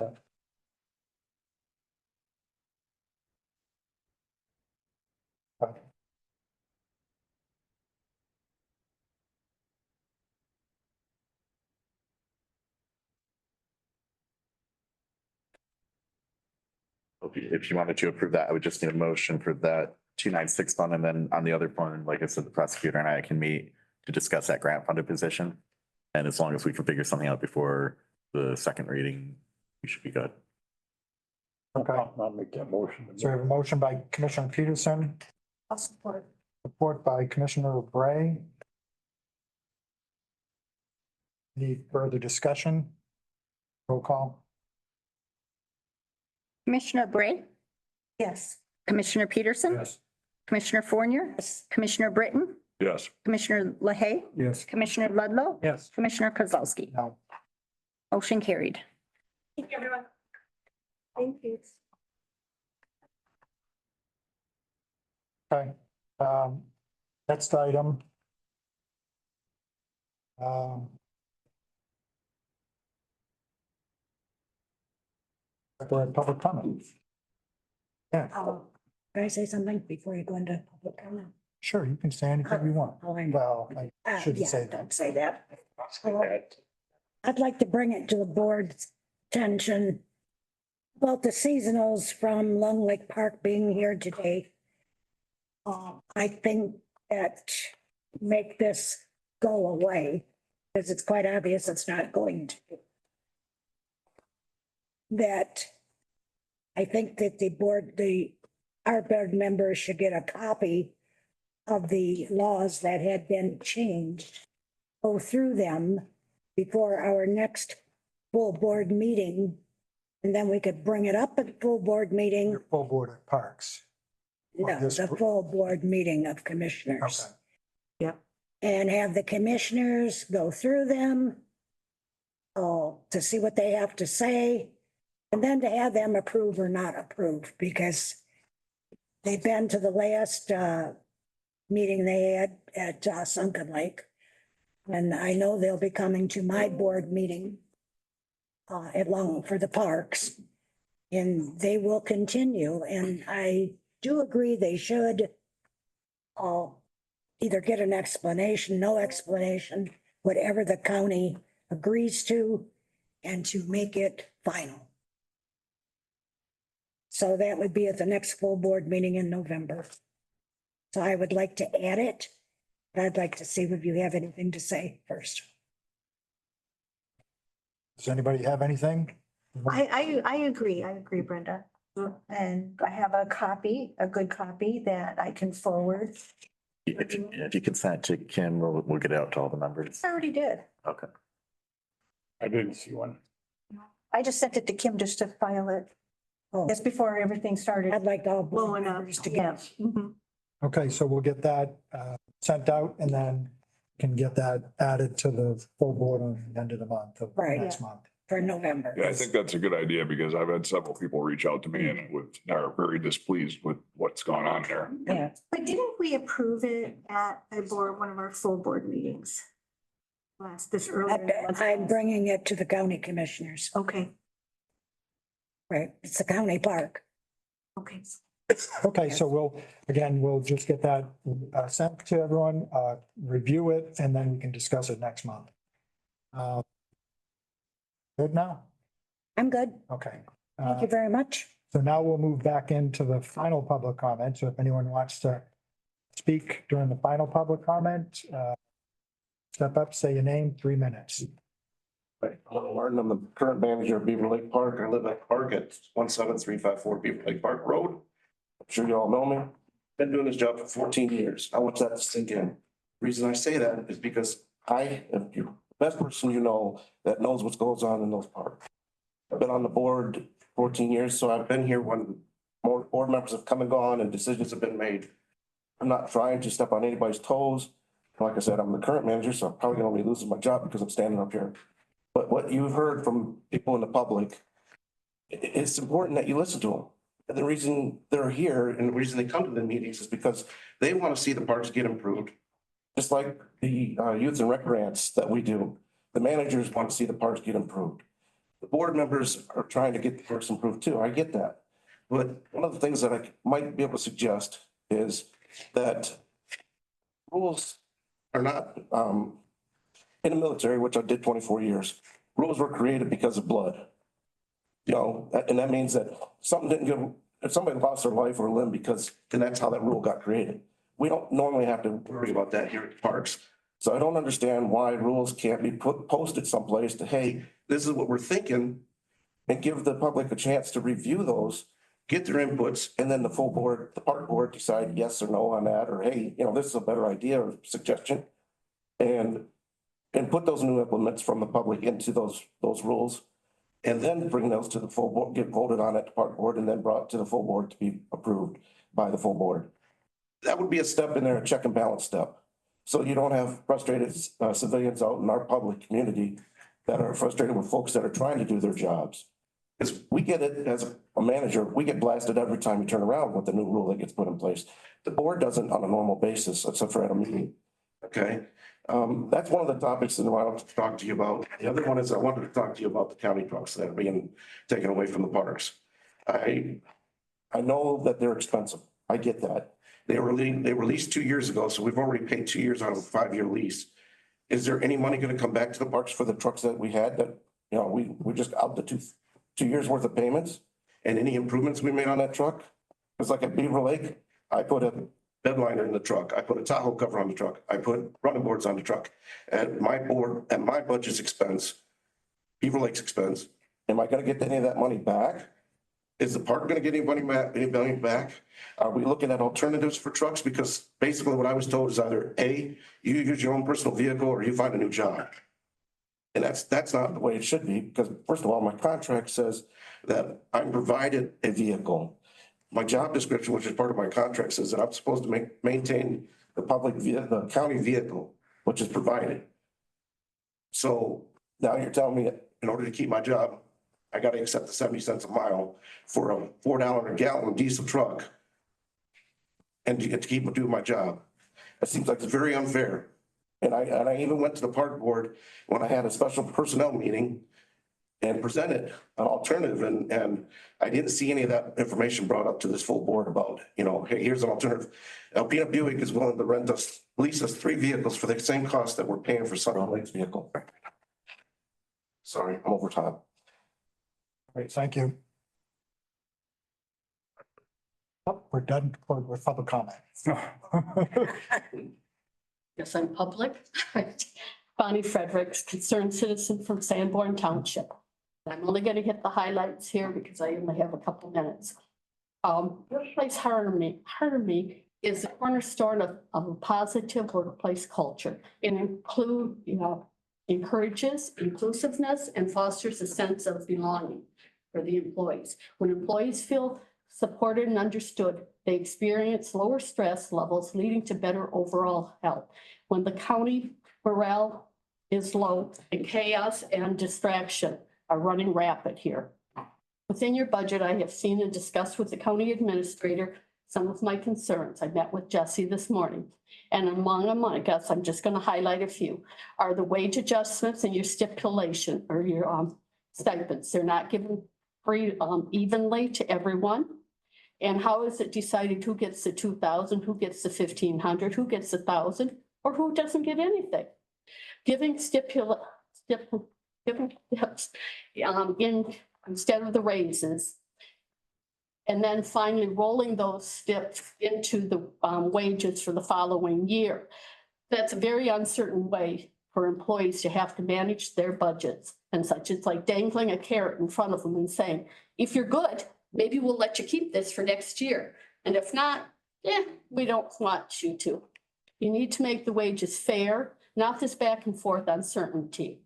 If you wanted to approve that, I would just need a motion for that 296 fund, and then on the other fund, like I said, the prosecutor and I can meet to discuss that grant funded position. And as long as we can figure something out before the second reading, we should be good. Okay. I'll make that motion. So we have a motion by Commissioner Peterson. I'll support. Support by Commissioner Bray. Any further discussion? Roll call. Commissioner Bray? Yes. Commissioner Peterson, Yes. Commissioner Fournier, Commissioner Britton, Yes. Commissioner LaHaye, Yes. Commissioner Ludlow, Yes. Commissioner Kozlowski. No. Motion carried. Thank you, everyone. Thank you. Okay, next item. For public comment. Yeah, Can I say something before you go into public comment? sure, you can say anything you want. Well, I shouldn't Yeah, say that. don't say that. I'd like to bring it to the board's attention about the seasonals from Long Lake Park being here today. I think that make this go away, because it's quite obvious it's not going to. That I think that our board members should get a copy of the laws that had been changed, go through them before our next full board meeting. And then we could bring it up at the full board meeting. Your full board of parks. No, the full board meeting of commissioners. Okay. Yep. And have the commissioners go through them. To see what they have to say. And then to have them approve or not approve, because they've been to the last meeting they had at Sunken Lake. And I know they'll be coming to my board meeting for the parks. And they will continue, and I do agree they should either get an explanation, no explanation, whatever the county agrees to, and to make it final. So that would be at the next full board meeting in November. So I would like to add it, but I'd like to see if you have anything to say first. Does anybody have anything? I agree, Brenda. And I have a copy, a good copy that I can forward. If you can send it to Kim, we'll get it out to all the members. I already did. Okay. I didn't see one. I just sent it to Kim just to file it. Oh. Just before everything started I'd like all board blowing up. members to Yeah. get. Mhm. Okay, so we'll get that sent out and then can get that added to the full board on the end of the month of Right. next month. For November. Yeah, I think that's a good idea because I've had several people reach out to me and are very displeased with what's gone on there. Yeah. But didn't we approve it at one of our full board meetings? This earlier. I'm bringing it to the county commissioners. Okay, Right, it's a county park. okay. Okay, so we'll just get that sent to everyone, review it, and then we can discuss it next month. Good now? I'm good. Okay. Thank you very much. So now we'll move back into the final public comment. So if anyone wants to speak during the final public comment, step up, say your name, 3 minutes. Right, hello, Martin, I'm the current manager of Beaver Lake Park. I live at Park at 17354 Beaver Lake Park Road. I'm sure you all know me. Been doing this job for 14 years. I want that to sink in. Reason I say that is because I am the best person you know that knows what goes on in those parks. I've been on the board 14 years, so I've been here when more board members have come and gone and decisions have been made. I'm not trying to step on anybody's toes. Like I said, I'm the current manager, so I'm probably gonna be losing my job because I'm standing up here. But what you've heard from people in the public, it's important that you listen to them. And the reason they're here and the reason they come to the meetings is because they want to see the parks get improved. Just like the youth and rec grants that we do, the managers want to see the parks get improved. The board members are trying to get the parks improved too. I get that. But one of the things that I might be able to suggest is that rules are not, in the military, which I did 24 years, rules were created because of blood. You know, and that means that something didn't go, if somebody lost their life or limb because, then that's how that rule got created. We don't normally have to worry about that here at parks. So I don't understand why rules can't be posted someplace to, hey, this is what we're thinking, and give the public a chance to review those, get their inputs, and then the full board, the park board decide yes or no on that, or hey, you know, this is a better idea or suggestion. And put those new implements from the public into those rules. and then bring those to the full board, get voted on at the park board and then brought to the full board to be approved by the full board. That would be a step in there, a check and balance step. So you don't have frustrated civilians out in our public community that are frustrated with folks that are trying to do their jobs. Because we get it as a manager, we get blasted every time we turn around with the new rule that gets put in place. The board doesn't on a normal basis, except for at a meeting. Okay, that's one of the topics that I want to talk to you about. The other one is I wanted to talk to you about the county trucks that are being taken away from the parks. I know that they're expensive. I get that. They were leased 2 years ago, so we've already paid 2 years out of a 5-year lease. Is there any money going to come back to the parks for the trucks that we had that, you know, we just out the two years worth of payments and any improvements we made on that truck? It's like at Beaver Lake, I put a bedliner in the truck. I put a Tahoe cover on the truck. I put running boards on the truck. At my board, at my budget's expense, Beaver Lake's expense, am I going to get any of that money back? Is the park going to get any money back? Are we looking at alternatives for trucks? Because basically what I was told is either A, you use your own personal vehicle or you find a new job. And that's not the way it should be, because first of all, my contract says that I'm provided a vehicle. My job description, which is part of my contract, says that I'm supposed to maintain the county vehicle, which is provided. So now you're telling me that in order to keep my job, I got to accept the 70 cents a mile for a $4 a gallon diesel truck and to keep doing my job. It seems like it's very unfair. And I even went to the park board when I had a special personnel meeting and presented an alternative, and I didn't see any of that information brought up to this full board about, you know, hey, here's an alternative. Alpena Buick is willing to lease us 3 vehicles for the same cost that we're paying for Sun Lake's vehicle. Sorry, I'm over time. Great, thank you. Oh, we're done with public comment. Yes, I'm public. Bonnie Fredericks, concerned citizen from Sanborn Township. I'm only going to hit the highlights here because I only have a couple minutes. Workplace harmony is the cornerstone of a positive workplace culture. It encourages inclusiveness and fosters a sense of belonging for the employees. When employees feel supported and understood, they experience lower stress levels, leading to better overall health. When the county morale is low and chaos and distraction are running rapid here. Within your budget, I have seen and discussed with the county administrator some of my concerns. I met with Jesse this morning. And among them, I guess I'm just going to highlight a few, are the wage adjustments and your stipulation or your stipends. They're not given free evenly to everyone. And how is it decided who gets the 2,000, who gets the 1,500, who gets 1,000, or who doesn't get anything? Giving instead of the raises. And then finally rolling those steps into the wages for the following year. That's a very uncertain way for employees to have to manage their budgets and such. It's like dangling a carrot in front of them and saying, if you're good, maybe we'll let you keep this for next year. And if not, we don't want you to. You need to make the wages fair, not this back and forth uncertainty.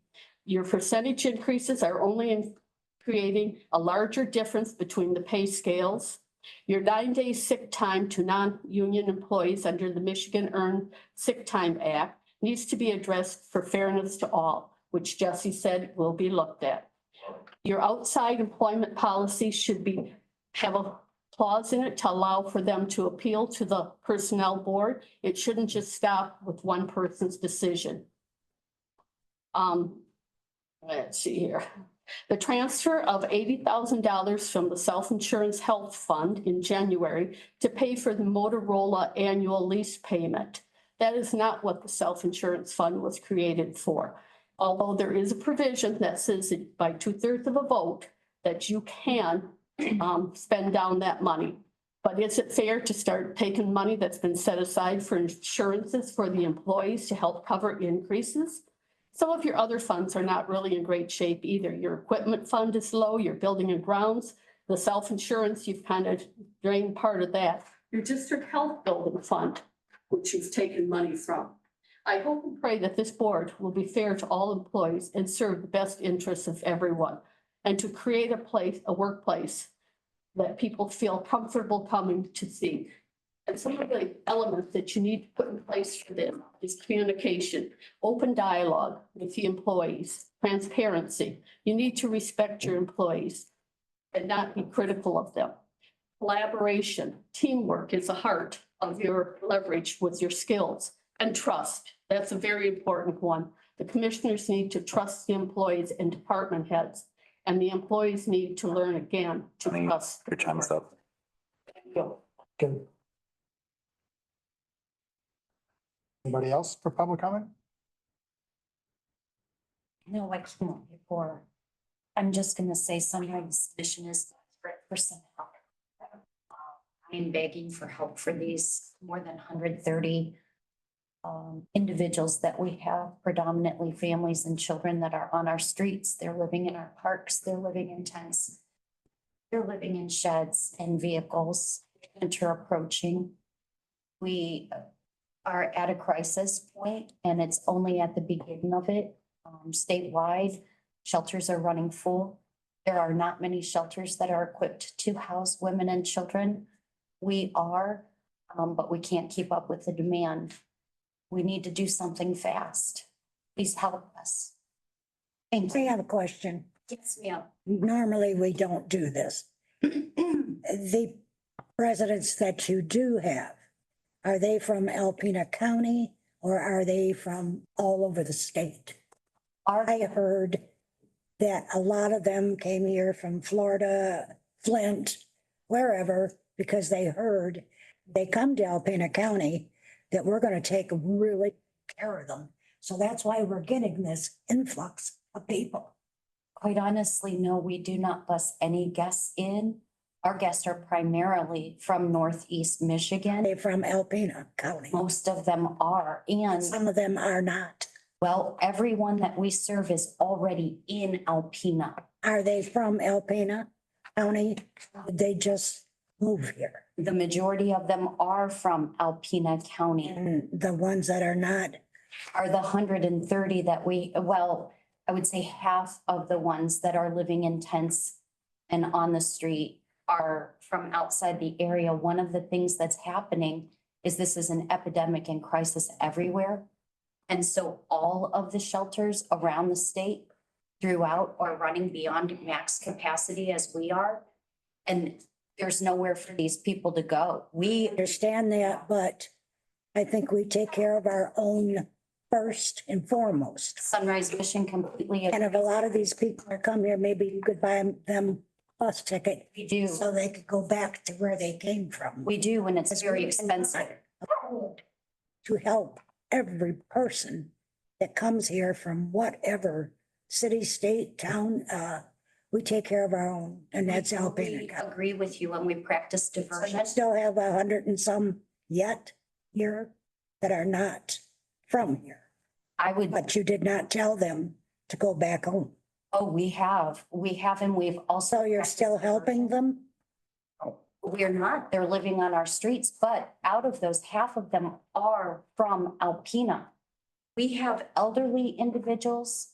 Your percentage increases are only in creating a larger difference between the pay scales. Your 9-day sick time to non-union employees under the Michigan Earned Sick Time Act needs to be addressed for fairness to all, which Jesse said will be looked at. Your outside employment policy should have a clause in it to allow for them to appeal to the personnel board. It shouldn't just stop with one person's decision. Let's see here. The transfer of $80,000 from the Self-Insurance Health Fund in January to pay for the Motorola annual lease payment. That is not what the Self-Insurance Fund was created for. Although there is a provision that says that by 2/3 of a vote that you can spend down that money. But is it fair to start taking money that's been set aside for insurances for the employees to help cover increases? Some of your other funds are not really in great shape either. Your equipment fund is low, your building and grounds, the self-insurance, you've kind of drained part of that. Your district health building fund, which you've taken money from. I hope and pray that this board will be fair to all employees and serve the best interests of everyone. and to create a workplace that people feel comfortable coming to see. And some of the elements that you need to put in place for them is communication, open dialogue with the employees, transparency. You need to respect your employees and not be critical of them. Collaboration, teamwork is the heart of your leverage with your skills, and trust. That's a very important one. The commissioners need to trust the employees and department heads, and the employees need to learn again to trust. Your time's up. Thank you. Okay. Anybody else for public comment? No, I can't before. I'm just gonna say Sunrise Mission is desperate for some help. I am begging for help for these more than 130 individuals that we have, predominantly families and children that are on our streets. They're living in our parks, they're living in tents. They're living in sheds and vehicles, winter approaching. We are at a crisis point, and it's only at the beginning of it. Statewide, shelters are running full. There are not many shelters that are equipped to house women and children. We are, but we can't keep up with the demand. We need to do something fast. Please help us. Thank I you. have a question. Yes, ma'am. Normally, we don't do this. The residents that you do have, are they from Alpena County or are they from all over the state? I heard that a lot of them came here from Florida, Flint, wherever, because they heard they come to Alpena County, that we're going to take really care of them. So that's why we're getting this influx of people. Quite honestly, no, we do not bus any guests in. Our guests are primarily from Northeast Michigan. They're from Alpena County. Most of them are, and Some of them are not. well, everyone that we serve is already in Alpena. Are they from Alpena County? Did they just move here? The majority of them are from Alpena County. And the ones that are not, Are the 130 that well, I would say half of the ones that are living in tents and on the street are from outside the area. One of the things that's happening is this is an epidemic and crisis everywhere. And so all of the shelters around the state throughout are running beyond max capacity as we are. And there's nowhere for these people to go. We understand that, but I think we take care of our own first and foremost. Sunrise Mission completely. And if a lot of these people are come here, maybe you could buy them bus ticket. We do. So they could go back to where they came from. We do, and it's very expensive. To help every person that comes here from whatever city, state, town, we take care of our own, and that's We Alpena County. agree with you, and we practice So diversion. you still have 100 and some yet here that are not from here, I would, but you did not tell them to go back home. oh, we have, and we've also. So you're still helping them? We're not, they're living on our streets, but out of those, half of them are from Alpena. We have elderly individuals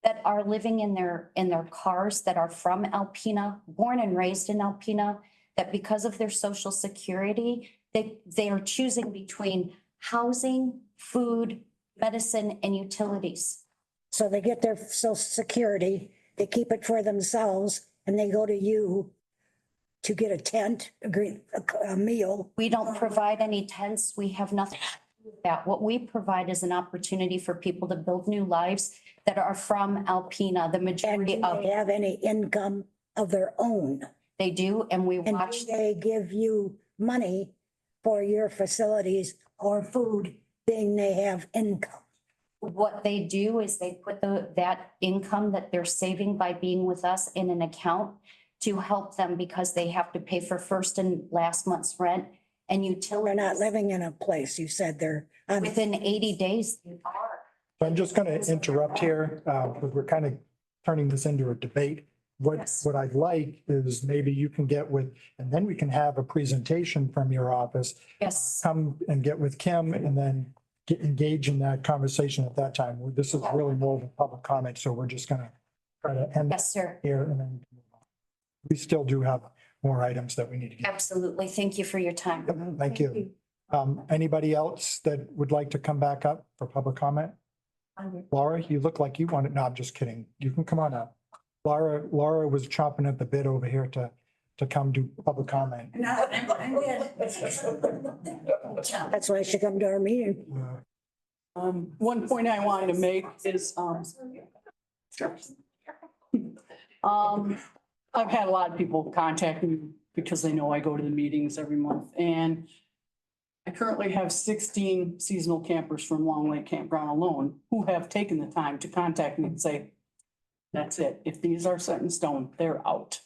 that are living in their cars that are from Alpena, born and raised in Alpena, that because of their social security, they are choosing between housing, food, medicine, and utilities. So they get their social security, they keep it for themselves, and they go to you to get a tent, a meal. We don't provide any tents. We have nothing to do with that. What we provide is an opportunity for people to build new lives that are from Alpena, the And majority do of, they have any income of their own? they do, and we And watch. do they give you money for your facilities or food, being they have income? What they do is they put that income that they're saving by being with us in an account to help them because they have to pay for first and last month's rent and They're utilities. not living in a place, you said they're. Within 80 days, they are. So I'm just going to interrupt here, because we're kind of turning this into a debate. What I'd like is maybe you can get with, and then we can have a presentation from your office. Yes. Come and get with Kim and then engage in that conversation at that time. This is really more of a public comment, so we're just gonna try to end Yes, sir. here and then we still do have more items that we need to get. Absolutely. Thank you for your time. Yep, thank you. Anybody else that would like to come back up for public comment? Laura, you look like you wanted, no, I'm just kidding. You can come on up. Laura was chomping at the bit over here to come do public comment. That's why I should come to our meeting. One point I wanted to make is, I've had a lot of people contact me because they know I go to the meetings every month, and I currently have 16 seasonal campers from Long Lake Campground alone who have taken the time to contact me and say, that's it. If these are set in stone, they're out.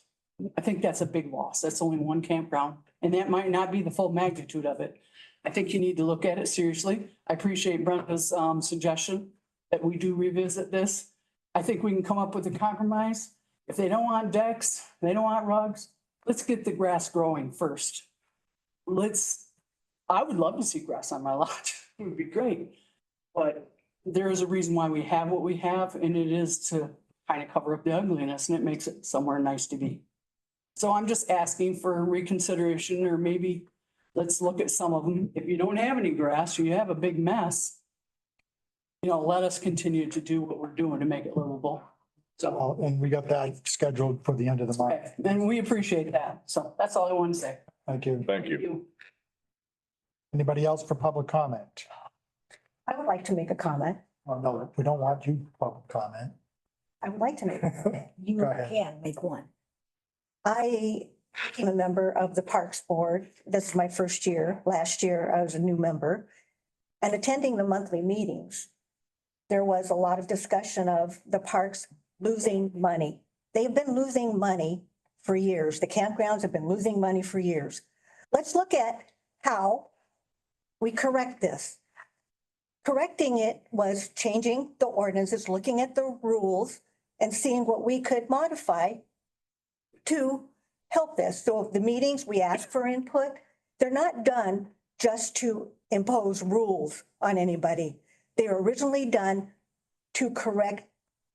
I think that's a big loss. That's only one campground, and that might not be the full magnitude of it. I think you need to look at it seriously. I appreciate Brenda's suggestion that we do revisit this. I think we can come up with a compromise. If they don't want decks, they don't want rugs, let's get the grass growing first. I would love to see grass on my lot. It would be great. But there is a reason why we have what we have, and it is to kind of cover up the ugliness, and it makes it somewhere nice to be. So I'm just asking for reconsideration, or maybe let's look at some of them. If you don't have any grass, or you have a big mess, let us continue to do what we're doing to make it livable. So, And we got that scheduled for the end of the month. okay, and we appreciate that. So that's all I want to say. Thank you. Thank you. Anybody else for public comment? I would like to make a comment. Oh, no, we don't want you to public comment. I would like to make a comment. You Go ahead. can make one. I became a member of the Parks Board. This is my first year. Last year, I was a new member. And attending the monthly meetings, there was a lot of discussion of the parks losing money. They've been losing money for years. The campgrounds have been losing money for years. Let's look at how we correct this. Correcting it was changing the ordinances, looking at the rules and seeing what we could modify to help this. So the meetings, we ask for input. They're not done just to impose rules on anybody. They were originally done to correct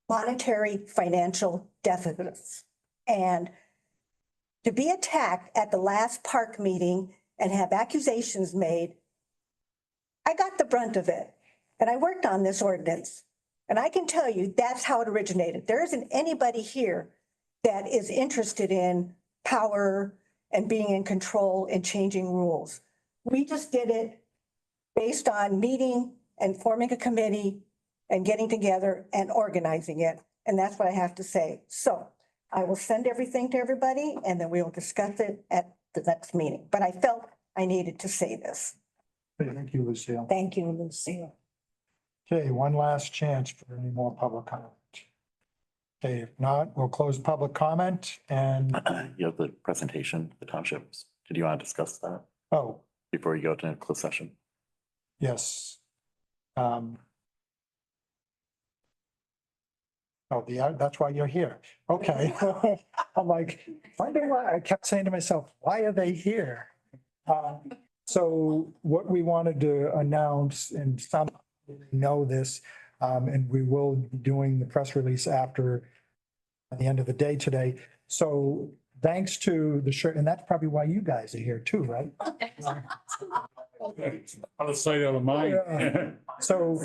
monetary financial deficits. And to be attacked at the last park meeting and have accusations made, I got the brunt of it. And I worked on this ordinance. And I can tell you, that's how it originated. There isn't anybody here that is interested in power and being in control and changing rules. We just did it based on meeting and forming a committee and getting together and organizing it. And that's what I have to say. So I will send everything to everybody and then we will discuss it at the next meeting. But I felt I needed to say this. Thank you, Lucille. Thank you, Lucille. Okay, one last chance for any more public comment. Okay, if not, we'll close public comment and, You have the presentation, the townships. Did you want to discuss that oh, before you go to closed session? yes. Oh, that's why you're here. Okay. I'm like, wondering why, I kept saying to myself, why are they here? So what we wanted to announce, and some know this, and we will be doing the press release after at the end of the day today. So thanks to the shirt, and that's probably why you guys are here too, right? Out of sight, out of mind. So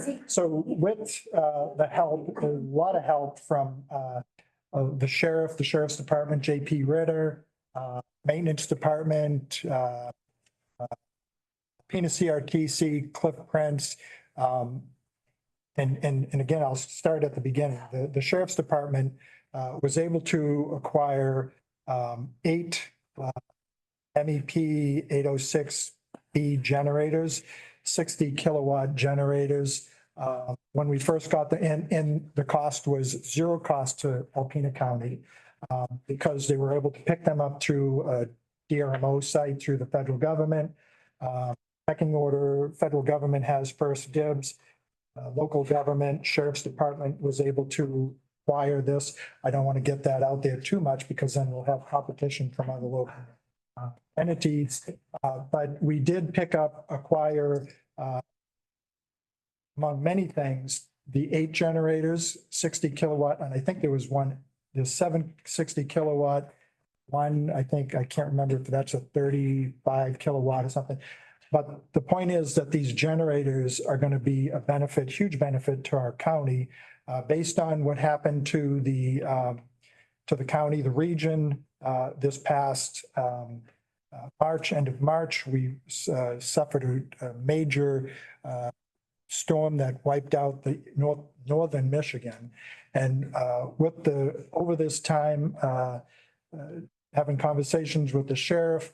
with the help, a lot of help from the sheriff's department, JP Ritter, maintenance department, Pena CRTC, Cliff Prince. And again, I'll start at the beginning. The sheriff's department was able to acquire 8 MEP 806B generators, 60 kilowatt generators. When we first got the cost was 0 cost to Alpena County because they were able to pick them up through a DRMO site through the federal government. Pecking order, federal government has first dibs. Local government, sheriff's department was able to acquire this. I don't want to get that out there too much because then we'll have competition from other local entities. But we did acquire, among many things, the 8 generators, 60 kilowatt, and I think there's 7 60 kilowatt. One, I think, I can't remember if that's a 35 kilowatt or something. But the point is that these generators are going to be a benefit, huge benefit to our county, based on what happened to the county, the region, this past March, end of March. We suffered a major storm that wiped out the northern Michigan. And over this time, having conversations with the sheriff,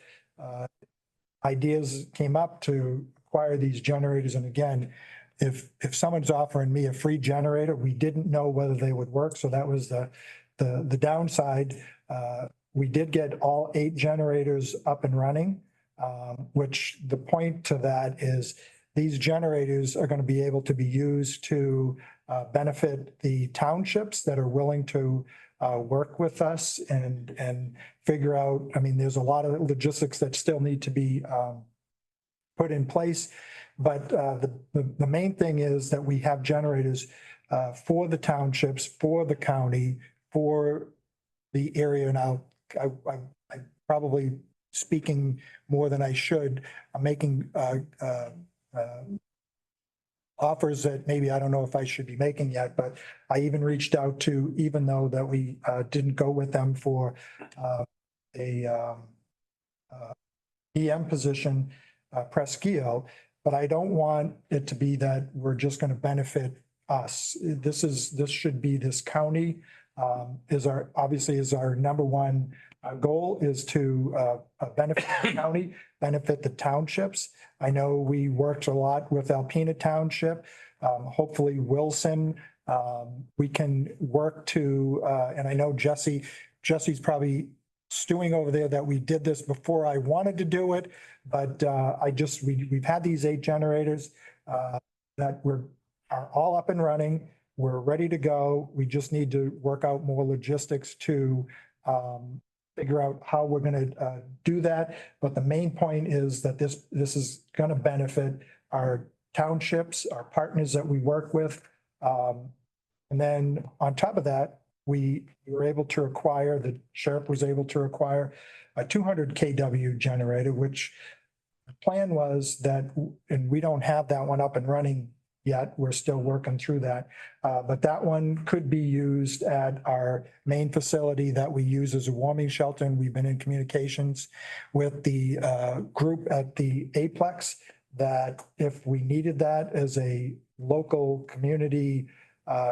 ideas came up to acquire these generators. And again, if someone's offering me a free generator, we didn't know whether they would work. So that was the downside. We did get all 8 generators up and running, which the point to that is these generators are going to be able to be used to benefit the townships that are willing to work with us and figure out, I mean, there's a lot of logistics that still need to be put in place. But the main thing is that we have generators for the townships, for the county, for the area. Now, I'm probably speaking more than I should. I'm making offers that maybe I don't know if I should be making yet, but I even reached out to, even though that we didn't go with them for a EM position, Presqu'île, but I don't want it to be that we're just going to benefit us. This should be, this county obviously is our number one goal, is to benefit the county, benefit the townships. I know we worked a lot with Alpena Township, hopefully Wilson. We can work to, and I know Jesse's probably stewing over there that we did this before I wanted to do it, but we've had these 8 generators that are all up and running. We're ready to go. We just need to work out more logistics to figure out how we're going to do that. But the main point is that this is going to benefit our townships, our partners that we work with. And then on top of that, we were able to acquire, the sheriff was able to acquire a 200 kW generator, which the plan was that, and we don't have that one up and running yet. We're still working through that. But that one could be used at our main facility that we use as a warming shelter. And we've been in communications with the group at the Aplex that if we needed that as a local community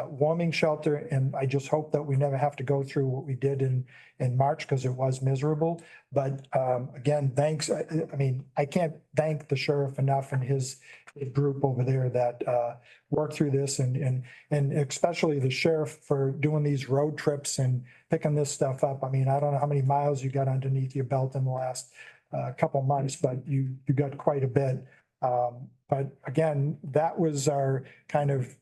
warming shelter, and I just hope that we never have to go through what we did in March, because it was miserable. But again, thanks. I mean, I can't thank the sheriff enough and his group over there that worked through this, and especially the sheriff for doing these road trips and picking this stuff up. I mean, I don't know how many miles you got underneath your belt in the last couple of months, but you got quite a bit. But again, that was our kind of,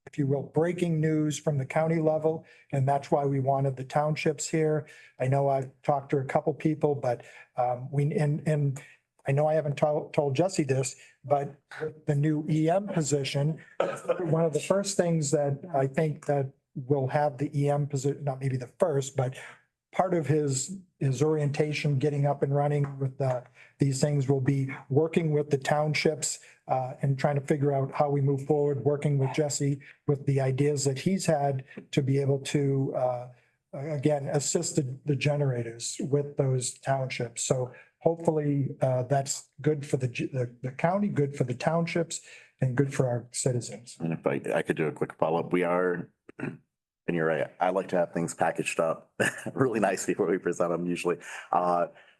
if you will, breaking news from the county level. And that's why we wanted the townships here. I know I've talked to a couple people, but and I know I haven't told Jesse this, but the new EM position, one of the first things that I think that will have the EM position, not maybe the first, but part of his orientation, getting up and running with these things, will be working with the townships and trying to figure out how we move forward, working with Jesse with the ideas that he's had to be able to, again, assist the generators with those townships. So hopefully that's good for the county, good for the townships, and good for our citizens. And if I could do a quick follow-up, we are, and you're right, I like to have things packaged up really nice before we present them usually.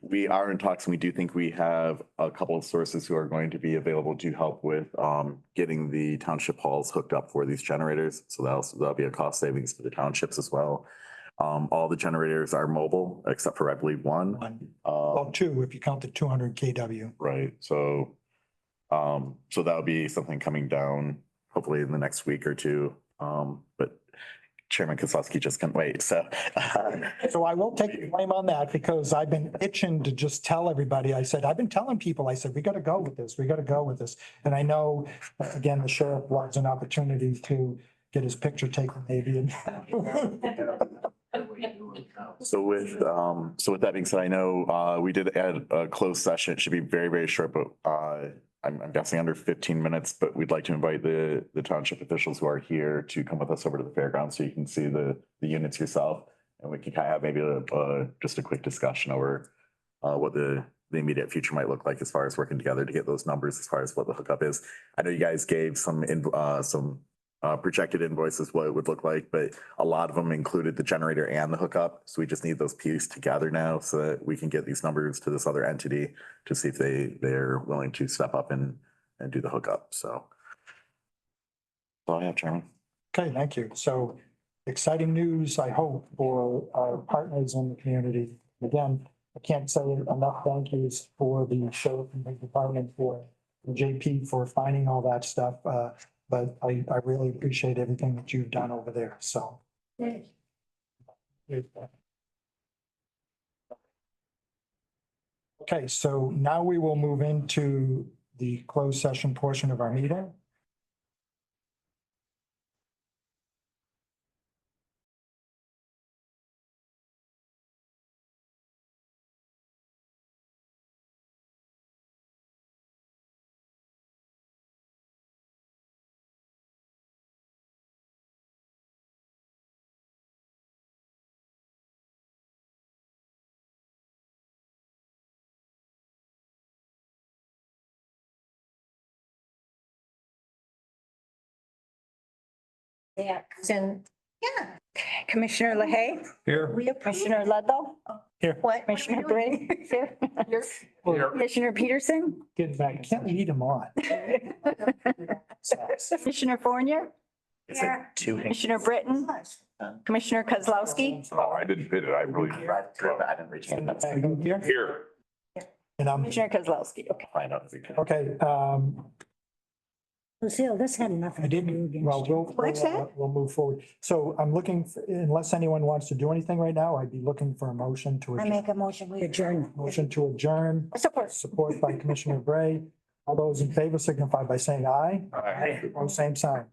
We are in talks, and we do think we have a couple of sources who are going to be available to help with getting the township halls hooked up for these generators. So that'll be a cost savings for the townships as well. All the generators are mobile, except for, I believe, one. Well, 2, if you count the 200 kW. Right. So that'll be something coming down hopefully in the next week or two. But Chairman Kozlowski just can't wait. So I will take the blame on that, because I've been itching to just tell everybody. I've been telling people, I said, we got to go with this. We got to go with this. And I know, again, the sheriff wants an opportunity to get his picture taken maybe. And So with that being said, I know, we did add a closed session. It should be very, very short, but, I'm guessing under 15 minutes, but we'd like to invite the township officials who are here to come with us over to the fairgrounds so you can see the units yourself. And we can kind of have maybe just a quick discussion over, what the immediate future might look like as far as working together to get those numbers as far as what the hookup is. I know you guys gave some projected invoices, what it would look like, but a lot of them included the generator and the hookup. So we just need those pieces together now so that we can get these numbers to this other entity to see if they're willing to step up and do the hookup. So. That's all I have, Chairman. Okay, thank you. So exciting news, I hope, for our partners in the community. Again, I can't say enough thank yous for the sheriff and the department, for JP for finding all that stuff. But I really appreciate everything that you've done over there, so. Okay, so now we will move into the closed session portion of our meeting. Yeah, then, yeah. Commissioner LaHaye? Here. Commissioner Ludlow? Here. What? Commissioner Brady? Here. Commissioner Peterson? Get back, I can't lead them on. Commissioner Fournier? Commissioner Britton? Commissioner Kozlowski? Oh, I didn't fit it. I really. I didn't reach hand. Here. And I'm, Commissioner Kozlowski, okay. I know. okay, Lucille, this had nothing I to do didn't, against well, you. What's that? we'll move forward. So I'm looking, unless anyone wants to do anything right now, I'd be looking for a motion to I adjourn. make a motion, we adjourn. Motion to adjourn, Support. support by Commissioner Bray. All those in favor signify by saying aye. Aye. All same sign.